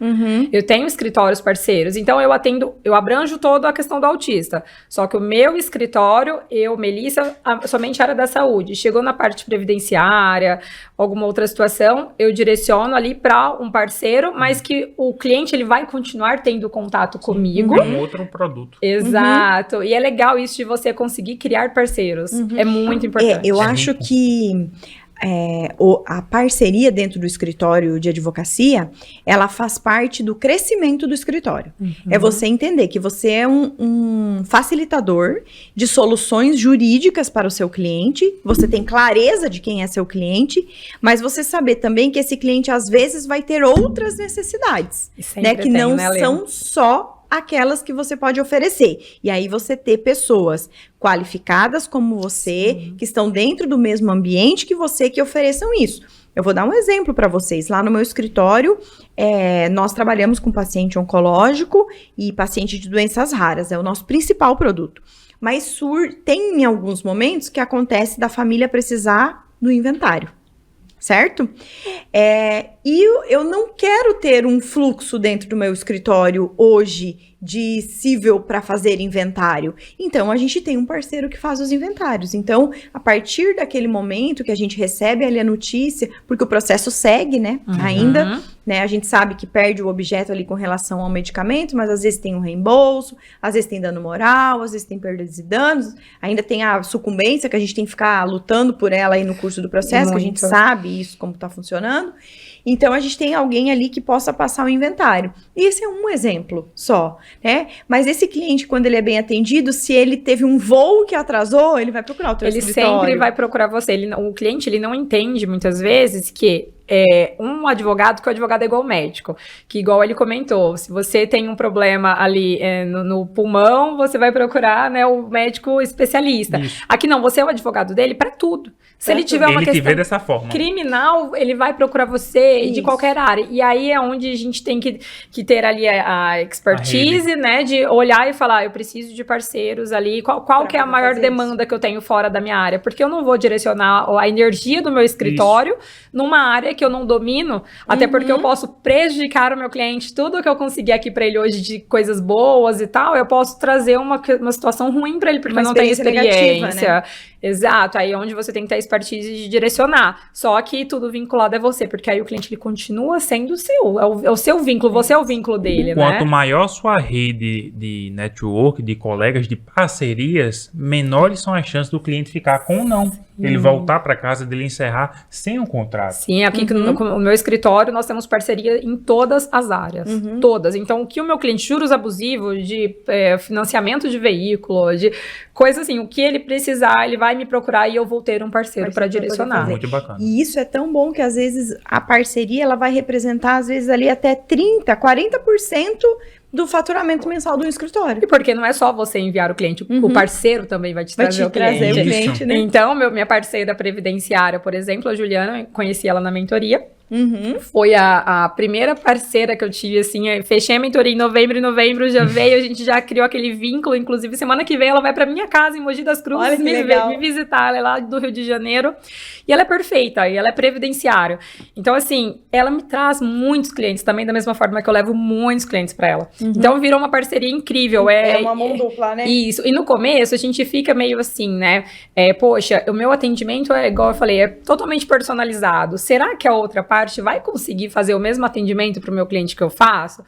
Eu tenho escritórios parceiros, então eu abranjo toda a questão do autista. Só que o meu escritório, Melissa, somente área da saúde. Chegou na parte previdenciária, alguma outra situação, eu direciono ali para um parceiro, mas que o cliente ele vai continuar tendo contato comigo. É um outro produto. Exato. E é legal isso de você conseguir criar parceiros. É muito importante. Eu acho que a parceria dentro do escritório de advocacia, ela faz parte do crescimento do escritório. É você entender que você é um facilitador de soluções jurídicas para o seu cliente, você tem clareza de quem é seu cliente, mas você saber também que esse cliente às vezes vai ter outras necessidades, né, que não são só aquelas que você pode oferecer. E aí você ter pessoas qualificadas como você, que estão dentro do mesmo ambiente que você, que ofereçam isso. Eu vou dar um exemplo para vocês. Lá no meu escritório, nós trabalhamos com paciente oncológico e paciente de doenças raras. É o nosso principal produto. Mas tem em alguns momentos que acontece da família precisar do inventário. Certo? E eu não quero ter um fluxo dentro do meu escritório hoje de cível para fazer inventário. Então, a gente tem um parceiro que faz os inventários. Então, a partir daquele momento que a gente recebe ali a notícia, porque o processo segue, né? Ainda, né? A gente sabe que perde o objeto ali com relação ao medicamento, mas às vezes tem um reembolso, às vezes tem dano moral, às vezes tem perdas e danos, ainda tem a sucumbência que a gente tem que ficar lutando por ela aí no curso do processo, que a gente sabe isso, como tá funcionando. Então, a gente tem alguém ali que possa passar o inventário. E esse é um exemplo só, né? Mas esse cliente, quando ele é bem atendido, se ele teve um voo que atrasou, ele vai procurar o teu escritório. Ele sempre vai procurar você. O cliente, ele não entende, muitas vezes, que um advogado, que o advogado é igual ao médico, que igual ele comentou, se você tem um problema ali no pulmão, você vai procurar, né, o médico especialista. Isso. Aqui não, você é o advogado dele para tudo. Se ele tiver uma questão dessa forma. criminal, ele vai procurar você de qualquer área. E aí é onde a gente tem que ter ali a expertise, né, de olhar e falar, eu preciso de parceiros ali, qual que é a maior demanda que eu tenho fora da minha área, porque eu não vou direcionar a energia do meu escritório numa área que eu não domino, até porque eu posso prejudicar o meu cliente, tudo que eu consegui aqui para ele hoje de coisas boas e tal, eu posso trazer uma situação ruim para ele, porque eu não tenho experiência. Negativa, né? Exato, aí é onde você tem que ter a expertise de direcionar, só que tudo vinculado é você, porque aí o cliente ele continua sendo seu, é o seu vínculo, você é o vínculo dele, Quanto maior sua rede de network, de colegas, de parcerias, menores são as chances do cliente ficar com um não. Ele voltar para casa, dele encerrar sem um contrato. Sim, aqui no meu escritório nós temos parceria em todas as áreas, todas. Então, o que o meu cliente, juros abusivos, de financiamento de veículo, de coisa assim, o que ele precisar, ele vai me procurar e eu vou ter um parceiro para direcionar. Muito bacana. E isso é tão bom que às vezes a parceria ela vai representar às vezes ali até 30%, 40% do faturamento mensal do escritório. E porque não é só você enviar o cliente, o parceiro também vai te trazer o cliente. Né? Então, minha parceira previdenciária, por exemplo, a Juliana, eu conheci ela na mentoria. Foi a primeira parceira que eu tive, assim, fechei a mentoria em novembro já veio, a gente já criou aquele vínculo, inclusive semana que vem ela vai pra minha casa em Mogi das Cruzes me visitar, ela é lá do Rio de Janeiro, e ela é perfeita, e ela é previdenciária, então assim, ela me traz muitos clientes, também da mesma forma que eu levo muitos clientes pra ela, então virou uma parceria incrível. É uma mão dupla, né? Isso, e no começo a gente fica meio assim, né, poxa, o meu atendimento é, igual eu falei, é totalmente personalizado, será que a outra parte vai conseguir fazer o mesmo atendimento para o meu cliente que eu faço?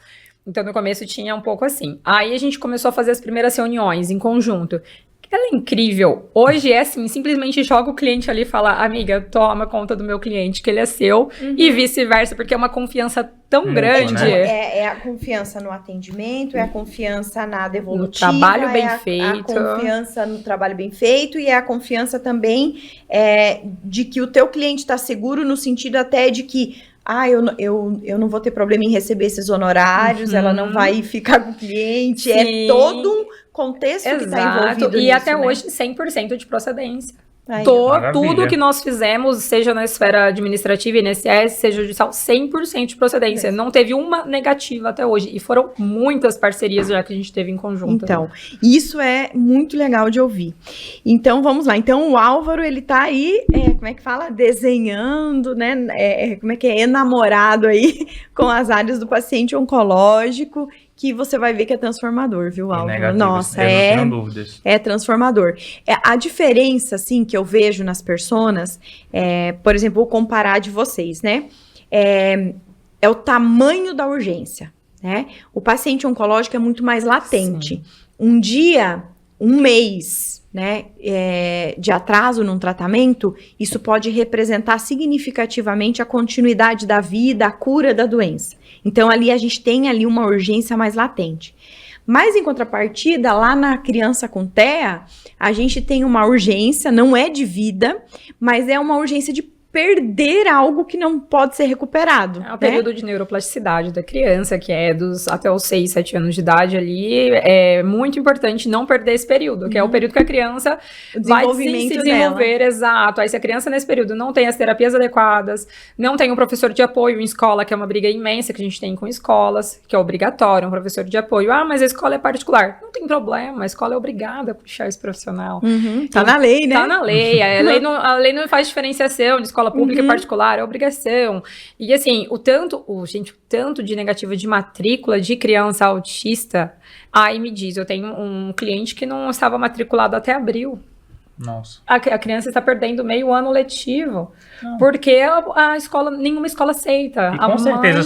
Então, no começo tinha um pouco assim. Aí a gente começou a fazer as primeiras reuniões em conjunto. Ela é incrível. Hoje é assim, simplesmente joga o cliente ali e fala, amiga, toma conta do meu cliente, que ele é seu, e vice-versa, porque é uma confiança tão grande. Né? É a confiança no atendimento, é a confiança na devolutiva. No trabalho bem feito. A confiança no trabalho bem feito e é a confiança também de que o teu cliente está seguro no sentido até de que eu não vou ter problema em receber esses honorários, ela não vai ficar com o cliente, Sim. É todo um contexto que está envolvido e nisso, até né? hoje 100% de procedência. Aí, Tudo que nós fizemos, seja na esfera administrativa, INSS, seja judicial, 100% de procedência. Não teve uma negativa até hoje. E foram muitas parcerias já que a gente teve em conjunto. Então, isso é muito legal de ouvir. Então, vamos lá. Então, o Álvaro, ele tá aí, como é que fala? Desenhando, né? Como é que é? Enamorado aí com as áreas do paciente oncológico, que você vai ver que é transformador, viu, Álvaro? Nossa, não tenho dúvidas. É transformador. A diferença, assim, que eu vejo nas personas, por exemplo, vou comparar de vocês, né? É o tamanho da urgência, né? O paciente oncológico é muito mais latente. Sim. Um dia, um mês, né, de atraso num tratamento, isso pode representar significativamente a continuidade da vida, a cura da doença. Então, ali a gente tem ali uma urgência mais latente. Mas, em contrapartida, lá na criança com TEA, a gente tem uma urgência, não é de vida, mas é uma urgência de perder algo que não pode ser recuperado. É o período de neuroplasticidade da criança, que é até os 6, 7 anos de idade ali, é muito importante não perder esse período, que é o período que a criança vai se desenvolver, exato. Aí se a criança nesse período não tem as terapias adequadas, não tem um professor de apoio em escola, que é uma briga imensa que a gente tem com escolas, que é obrigatório, um professor de apoio. Mas a escola é particular. Não tem problema, a escola é obrigada a puxar esse profissional. Tá na lei, né? Tá na lei. A lei não faz diferenciação de escola pública e particular, é obrigação. E assim, o tanto de negativa de matrícula de criança autista, aí me diz, eu tenho um cliente que não estava matriculado até abril. Nossa. A criança está perdendo meio ano letivo, porque nenhuma escola aceita. E com certeza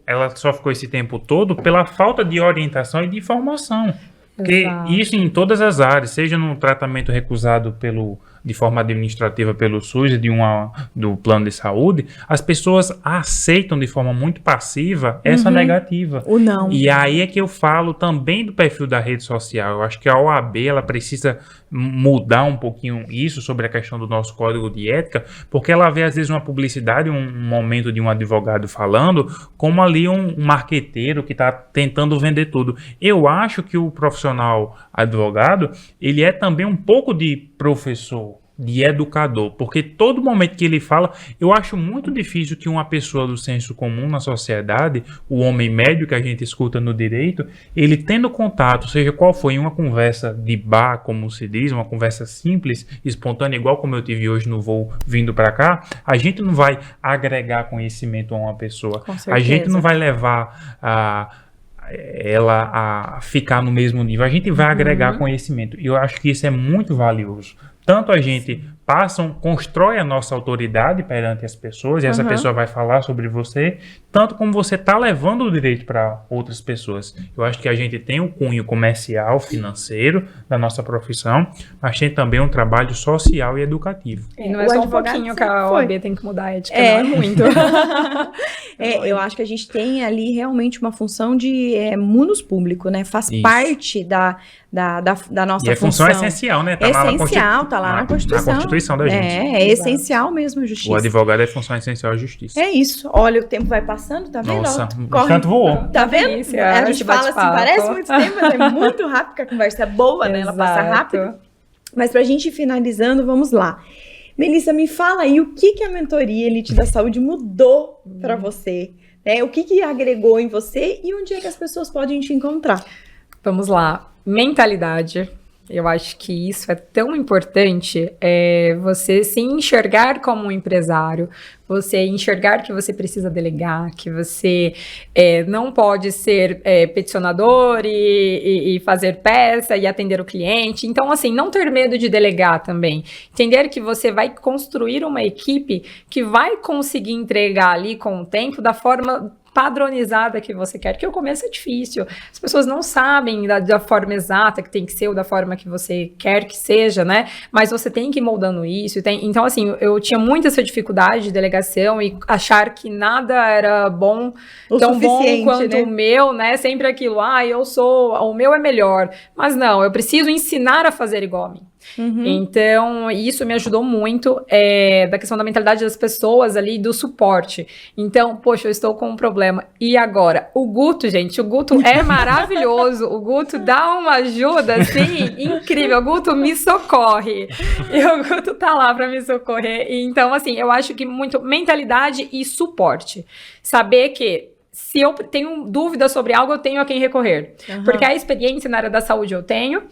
ela só ficou esse tempo todo pela falta de orientação e de informação. Porque isso em todas as áreas, seja no tratamento recusado de forma administrativa pelo SUS e do plano de saúde, as pessoas aceitam de forma muito passiva essa negativa. O não. E aí é que eu falo também do perfil da rede social. Eu acho que a OAB ela precisa mudar um pouquinho isso sobre a questão do nosso código de ética, porque ela vê às vezes uma publicidade, um momento de um advogado falando, como ali um marqueteiro que está tentando vender tudo. Eu acho que o profissional advogado, ele é também um pouco de professor, de educador, porque todo momento que ele fala, eu acho muito difícil que uma pessoa do senso comum na sociedade, o homem médio que a gente escuta no direito, ele tendo contato, seja qual for, em uma conversa de bar, como se diz, uma conversa simples, espontânea, igual como eu tive hoje no voo vindo para cá, a gente não vai agregar conhecimento a uma pessoa. Com certeza. A gente não vai levar ela a ficar no mesmo nível, a gente vai agregar conhecimento, e eu acho que isso é muito valioso. Tanto a gente constrói a nossa autoridade perante as pessoas, e essa pessoa vai falar sobre você, tanto como você está levando o direito para outras pessoas. Eu acho que a gente tem o cunho comercial, financeiro da nossa profissão, mas tem também um trabalho social e educativo. E não é só um pouquinho que a OAB tem que mudar a ética, não é muito. Eu acho que a gente tem ali realmente uma função de munus público, né? Faz parte da nossa função. E é função essencial, né? Tá lá na Constituição. Na Constituição da gente. É essencial mesmo a justiça. O advogado é função essencial à justiça. É isso. Olha, o tempo vai passando, tá vendo? Nossa, o tanto voou. Tá vendo? A gente fala assim, parece muito tempo, mas é muito rápido, porque a conversa é boa, né? Ela passa rápido. Mas pra gente ir finalizando, vamos lá. Melissa, me fala aí o que a mentoria Elite da Saúde mudou pra você, né? O que agregou em você e onde é que as pessoas podem te encontrar? Vamos lá. Mentalidade. Eu acho que isso é tão importante, você se enxergar como um empresário, você enxergar que você precisa delegar, que você não pode ser peticionador e fazer peça e atender o cliente. Então, assim, não ter medo de delegar também. Entender que você vai construir uma equipe que vai conseguir entregar ali com o tempo da forma padronizada que você quer, que o começo é difícil, as pessoas não sabem da forma exata que tem que ser ou da forma que você quer que seja, né, mas você tem que ir moldando isso, então assim, eu tinha muita essa dificuldade de delegação e achar que nada era bom, tão bom quanto o meu, né, sempre aquilo, o meu é melhor, mas não, eu preciso ensinar a fazer igual a mim. Então, isso me ajudou muito da questão da mentalidade das pessoas ali, do suporte. Então, poxa, eu estou com um problema. E agora? O Guto, gente, o Guto é maravilhoso. O Guto dá uma ajuda, assim, incrível. O Guto me socorre. E o Guto tá lá para me socorrer. Então, assim, eu acho que muito mentalidade e suporte. Saber que se eu tenho dúvida sobre algo, eu tenho a quem recorrer. Porque a experiência na área da saúde eu tenho,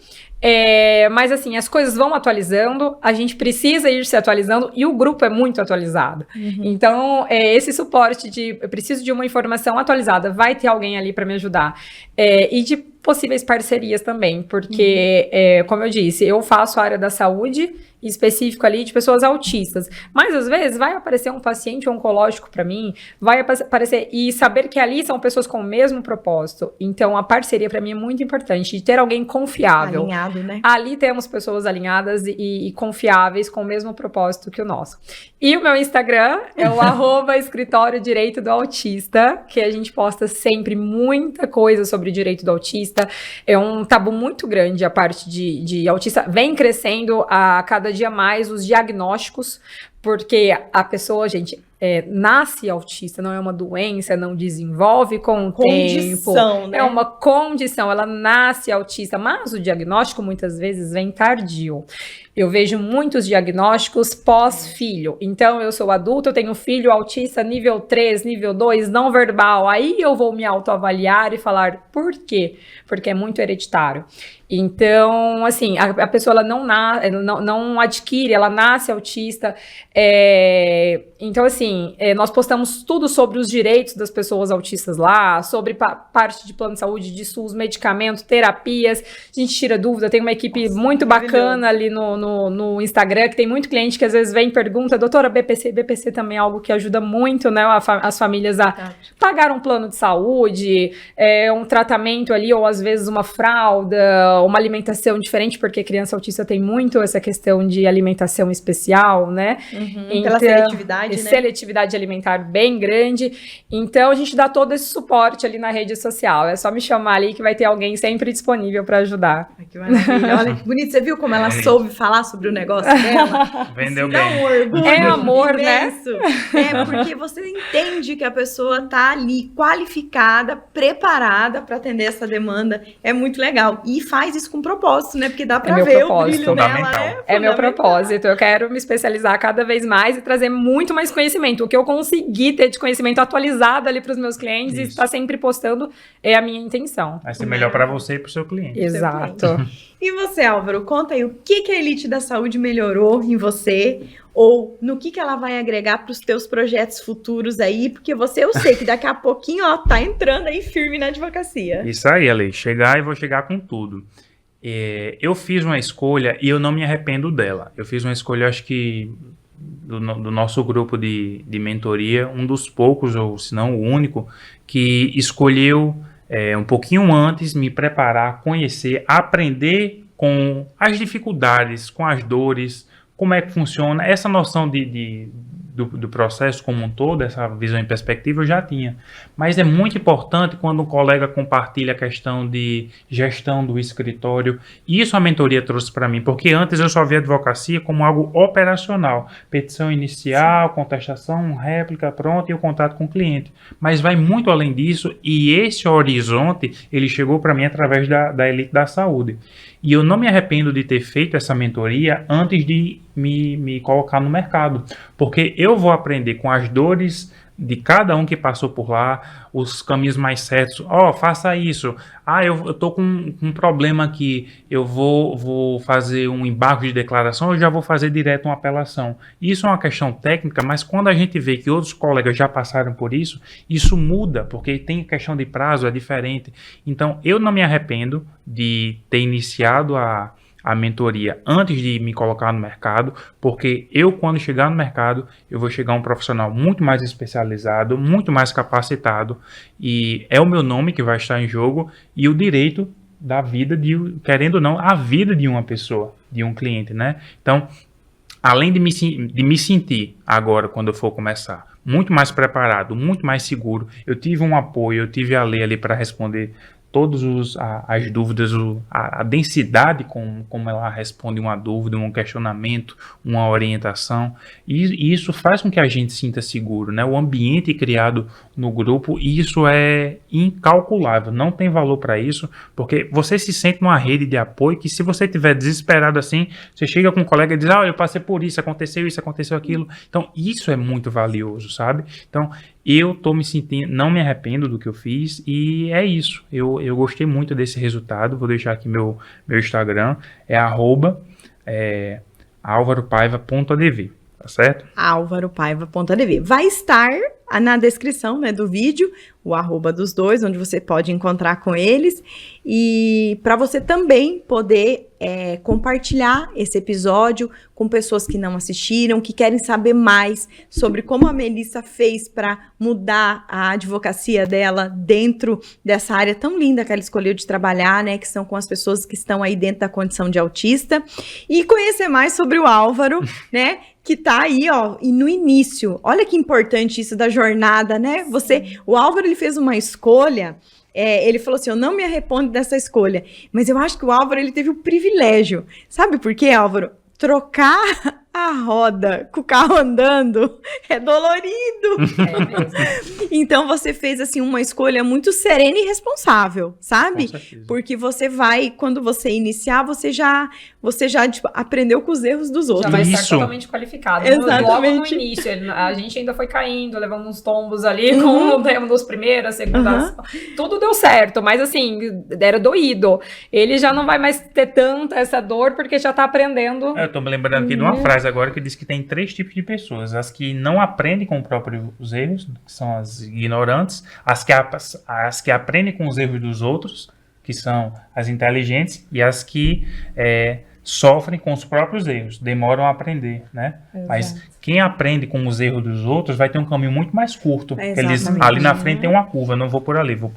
mas assim, as coisas vão atualizando, a gente precisa ir se atualizando e o grupo é muito atualizado. Então, esse suporte eu preciso de uma informação atualizada, vai ter alguém ali para me ajudar. E de possíveis parcerias também, porque, como eu disse, eu faço a área da saúde específico ali de pessoas autistas, mas às vezes vai aparecer um paciente oncológico para mim, vai aparecer, e saber que ali são pessoas com o mesmo propósito, então a parceria para mim é muito importante, de ter alguém confiável. Alinhado, né? Ali temos pessoas alinhadas e confiáveis com o mesmo propósito que o nosso. E o meu Instagram é o @escritório direito do autista, que a gente posta sempre muita coisa sobre o direito do autista, é um tabu muito grande a parte de autista, vem crescendo a cada dia mais os diagnósticos, porque a pessoa, gente, nasce autista, não é uma doença, não desenvolve com o tempo, né? É uma condição, ela nasce autista, mas o diagnóstico muitas vezes vem tardio. Eu vejo muitos diagnósticos pós-filho. Então, eu sou adulto, eu tenho filho autista nível 3, nível 2, não verbal. Aí eu vou me autoavaliar e falar por quê? Porque é muito hereditário. Então, assim, a pessoa ela não adquire, ela nasce autista. Então, assim, nós postamos tudo sobre os direitos das pessoas autistas lá, sobre parte de plano de saúde, de SUS, medicamentos, terapias. A gente tira dúvida, tem uma equipe muito bacana ali no Instagram, que tem muito cliente que às vezes vem e pergunta, doutora, BPC também é algo que ajuda muito, né, as famílias a pagar um plano de saúde, um tratamento ali, ou às vezes uma fralda, uma alimentação diferente, porque criança autista tem muito essa questão de alimentação especial, né? Então, pela seletividade, né? Seletividade alimentar bem grande. Então, a gente dá todo esse suporte ali na rede social. É só me chamar ali que vai ter alguém sempre disponível para ajudar. Ai, que maravilha. Olha que bonito. Você viu como ela soube falar sobre o negócio dela? Vendeu bem. Dá um orgulho. É amor, imenso, né? Porque você entende que a pessoa tá ali qualificada, preparada para atender essa demanda. É muito legal. E faz isso com propósito, né? Porque dá para ver o brilho dela. É meu propósito. Eu quero me especializar cada vez mais e trazer muito mais conhecimento. O que eu conseguir ter de conhecimento atualizado ali para os meus clientes e estar sempre postando é a minha intenção. Vai ser melhor para você e para o seu cliente. Exato. E você, Álvaro, conta aí o que a Elite da Saúde melhorou em você ou no que ela vai agregar para os teus projetos futuros aí, porque eu sei que daqui a pouquinho, ó, tá entrando aí firme na advocacia. Isso aí, Ale, vou chegar com tudo. Eu fiz uma escolha e eu não me arrependo dela. Eu fiz uma escolha, acho que do nosso grupo de mentoria, um dos poucos, ou se não o único, que escolheu um pouquinho antes me preparar, conhecer, aprender com as dificuldades, com as dores, como é que funciona. Essa noção do processo como um todo, essa visão em perspectiva eu já tinha. Mas é muito importante quando um colega compartilha a questão de gestão do escritório. Isso a mentoria trouxe para mim, porque antes eu só via a advocacia como algo operacional. Petição inicial, contestação, réplica, pronto, e o contato com o cliente. Mas vai muito além disso e esse horizonte, ele chegou para mim através da Elite da Saúde. E eu não me arrependo de ter feito essa mentoria antes de me colocar no mercado, porque eu vou aprender com as dores de cada um que passou por lá, os caminhos mais certos. Faça isso. Eu tô com um problema aqui, eu vou fazer um embargo de declaração, eu já vou fazer direto uma apelação. Isso é uma questão técnica, mas quando a gente vê que outros colegas já passaram por isso, isso muda, porque tem questão de prazo, é diferente. Então, eu não me arrependo de ter iniciado a mentoria antes de me colocar no mercado, porque quando chegar no mercado, eu vou chegar um profissional muito mais especializado, muito mais capacitado, e é o meu nome que vai estar em jogo, e o direito da vida, querendo ou não, a vida de uma pessoa, de um cliente, né? Então, além de me sentir agora, quando eu for começar, muito mais preparado, muito mais seguro, eu tive um apoio, eu tive a lei ali para responder todas as dúvidas, a densidade como ela responde uma dúvida, um questionamento, uma orientação, e isso faz com que a gente sinta seguro, né? O ambiente criado no grupo, isso é incalculável, não tem valor para isso, porque você se sente numa rede de apoio que se você estiver desesperado assim, você chega com um colega e diz, eu passei por isso, aconteceu aquilo, então isso é muito valioso, sabe? Então, eu tô me sentindo, não me arrependo do que eu fiz e é isso. Eu gostei muito desse resultado. Vou deixar aqui meu Instagram, é @alvaropaiva.adv, tá certo? alvaropaiva.adv. Vai estar na descrição, né, do vídeo, o @ dos dois, onde você pode encontrar com eles. E para você também poder compartilhar esse episódio com pessoas que não assistiram, que querem saber mais sobre como a Melissa fez para mudar a advocacia dela dentro dessa área tão linda que ela escolheu de trabalhar, né, que são com as pessoas que estão aí dentro da condição de autista. E conhecer mais sobre o Álvaro, né, que tá aí, e no início. Olha que importante isso da jornada, né? O Álvaro, ele fez uma escolha, ele falou assim, eu não me arrependo dessa escolha, mas eu acho que o Álvaro, ele teve o privilégio. Sabe por quê, Álvaro? Trocar a roda com o carro andando é dolorido. É mesmo. Então você fez assim uma escolha muito serena e responsável, sabe? Com certeza. Porque você vai, quando você iniciar, você já tipo, aprendeu com os erros dos Já outros. vai estar Isso. totalmente qualificado. Exatamente. Logo no início, a gente ainda foi caindo, levamos uns tombos ali, com o tema dos primeiras, segundas. Tudo deu certo, mas assim, era doído. Ele já não vai mais ter tanta essa dor, porque já tá aprendendo. Eu tô me lembrando aqui de uma frase agora que diz que tem 3 tipos de pessoas. As que não aprendem com os erros, que são as ignorantes. As que aprendem com os erros dos outros, que são as inteligentes. E as que sofrem com os próprios erros, demoram a aprender, né? Exato. Mas quem aprende com os erros dos outros vai ter um caminho muito mais curto. Exatamente. Ali na frente tem uma curva, não vou por ali, vou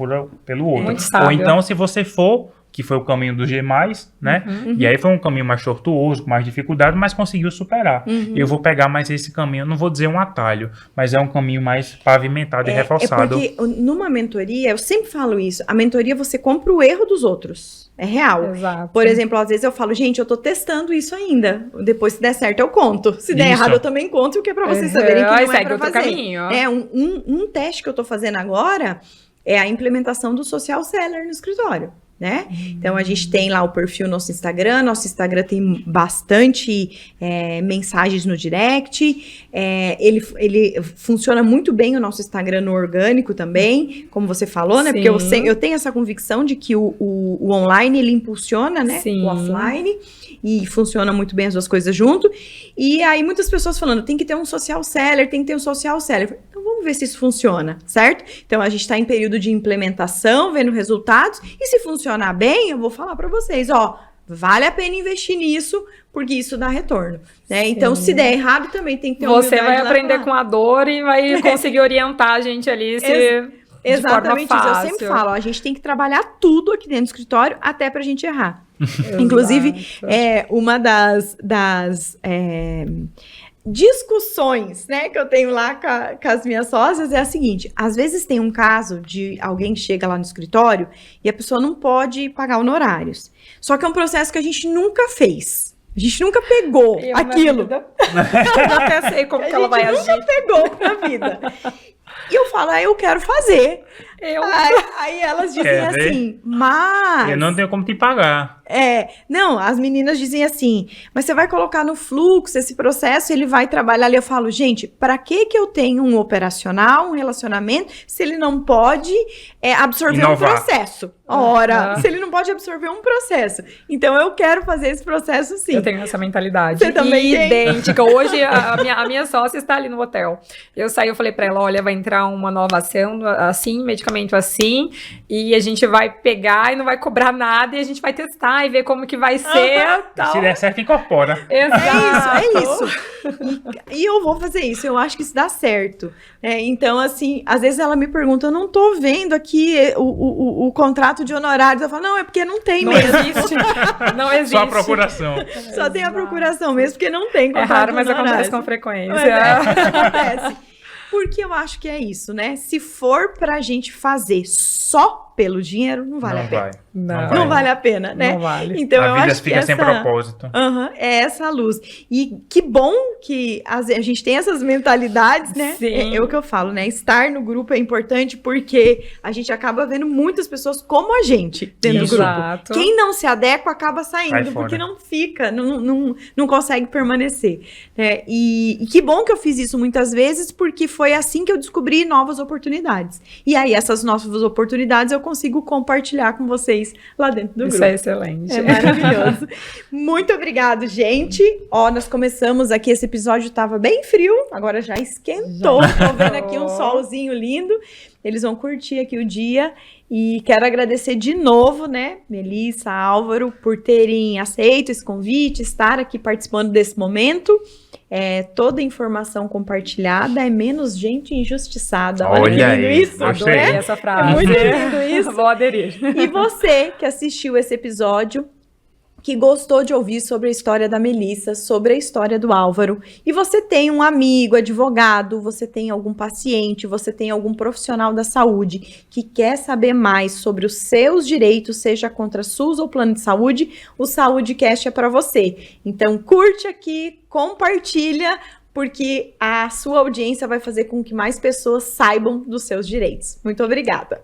pelo outro. Muito sábio. Ou então, se você for, que foi o caminho do G+, né? E aí foi um caminho mais tortuoso, com mais dificuldade, mas conseguiu superar. Eu vou pegar mais esse caminho, não vou dizer um atalho, mas é um caminho mais pavimentado e reforçado. É porque numa mentoria, eu sempre falo isso, a mentoria você compra o erro dos outros. É real. Exato. Por exemplo, às vezes eu falo, gente, eu tô testando isso ainda. Depois, se der certo, eu conto. Se der Isso. errado, eu também conto, porque é pra vocês saberem que Aí não é segue pra outro fazer. caminho. Um teste que eu tô fazendo agora é a implementação do social seller no escritório. Né? Então a gente tem lá o perfil no nosso Instagram tem bastante mensagens no direct, ele funciona muito bem o nosso Instagram no orgânico também, como você falou, né? Sim. Porque eu tenho essa convicção de que o online ele impulsiona, né? Sim. O offline, e funciona muito bem as duas coisas junto. E aí muitas pessoas falando, tem que ter um social seller, tem que ter um social seller. Então vamos ver se isso funciona, certo? Então a gente está em período de implementação, vendo resultados, e se funcionar bem, eu vou falar para vocês, ó, vale a pena investir nisso, porque isso dá retorno, né? Então se der errado também tem que ter Você vai humildade lá aprender pra- com a dor e vai conseguir orientar a gente ali Exatamente de forma isso. Eu fácil. sempre falo, ó, a gente tem que trabalhar tudo aqui dentro do escritório até pra gente errar. Inclusive, uma das discussões, né, que eu tenho lá com as minhas sócias é a seguinte: às vezes tem um caso de alguém que chega lá no escritório e a pessoa não pode pagar honorários. Só que é um processo que a gente nunca fez. A gente nunca pegou Eu, aquilo. na vida, eu até sei como que ela vai A gente agir. nunca pegou na vida. E eu falo, eu quero fazer. Aí elas dizem Quer ver? assim, mas... Eu não tenho como te pagar. Não, as meninas dizem assim, mas você vai colocar no fluxo esse processo, ele vai trabalhar ali. Eu falo, gente, para que eu tenho um operacional, um relacionamento, se ele não pode absorver Inovar. um processo? Ora, se ele não pode absorver um processo. Então, eu quero fazer esse processo sim. Eu tenho essa mentalidade. Você também tem? Idêntica. Hoje, a minha sócia está ali no hotel. Eu saí, eu falei pra ela, olha, vai entrar uma nova ação assim, medicamento assim, e a gente vai pegar e não vai cobrar nada, e a gente vai testar e ver como que vai ser. Tal. Se der certo, incorpora. Exato. É isso. E eu vou fazer isso, eu acho que isso dá certo. Então, assim, às vezes ela me pergunta, eu não tô vendo aqui o contrato de honorários. Eu falo, não, é porque não tem Não mesmo. existe. Não existe. Só a procuração. Só tem a procuração mesmo, porque não tem É contrato raro, de mas acontece honorários. com frequência. Acontece. Porque eu acho que é isso, né? Se for pra gente fazer só pelo dinheiro, não vale a pena. Não vale a pena, né? Não vale. Então A eu vida acho que fica sem propósito. é essa luz. E que bom que a gente tem essas mentalidades, né? Sim. É o que eu falo, né? Estar no grupo é importante porque a gente acaba vendo muitas pessoas como a gente dentro Isso. do grupo. Exato. Quem não se adequa acaba Sai saindo, fora. porque não fica, não consegue permanecer. Né? E que bom que eu fiz isso muitas vezes, porque foi assim que eu descobri novas oportunidades. E aí, essas novas oportunidades eu consigo compartilhar com vocês lá dentro do Isso grupo. é excelente. É maravilhoso. Muito obrigado, gente. Ó, nós começamos aqui, esse episódio estava bem frio, agora já esquentou. Tô vendo aqui um solzinho lindo. Eles vão curtir aqui o dia. E quero agradecer de novo, né, Melissa, Álvaro, por terem aceito esse convite, estar aqui participando desse momento. Toda informação compartilhada é menos gente injustiçada. Olha que lindo aí, isso, gostei. Adorei né? essa frase. É muito lindo isso. Vou aderir. E você que assistiu esse episódio, que gostou de ouvir sobre a história da Melissa, sobre a história do Álvaro, e você tem um amigo, advogado, você tem algum paciente, você tem algum profissional da saúde que quer saber mais sobre os seus direitos, seja contra SUS ou plano de saúde, o SaúdeCast é para você. Então curte aqui, compartilha, porque a sua audiência vai fazer com que mais pessoas saibam dos seus direitos. Muito obrigada!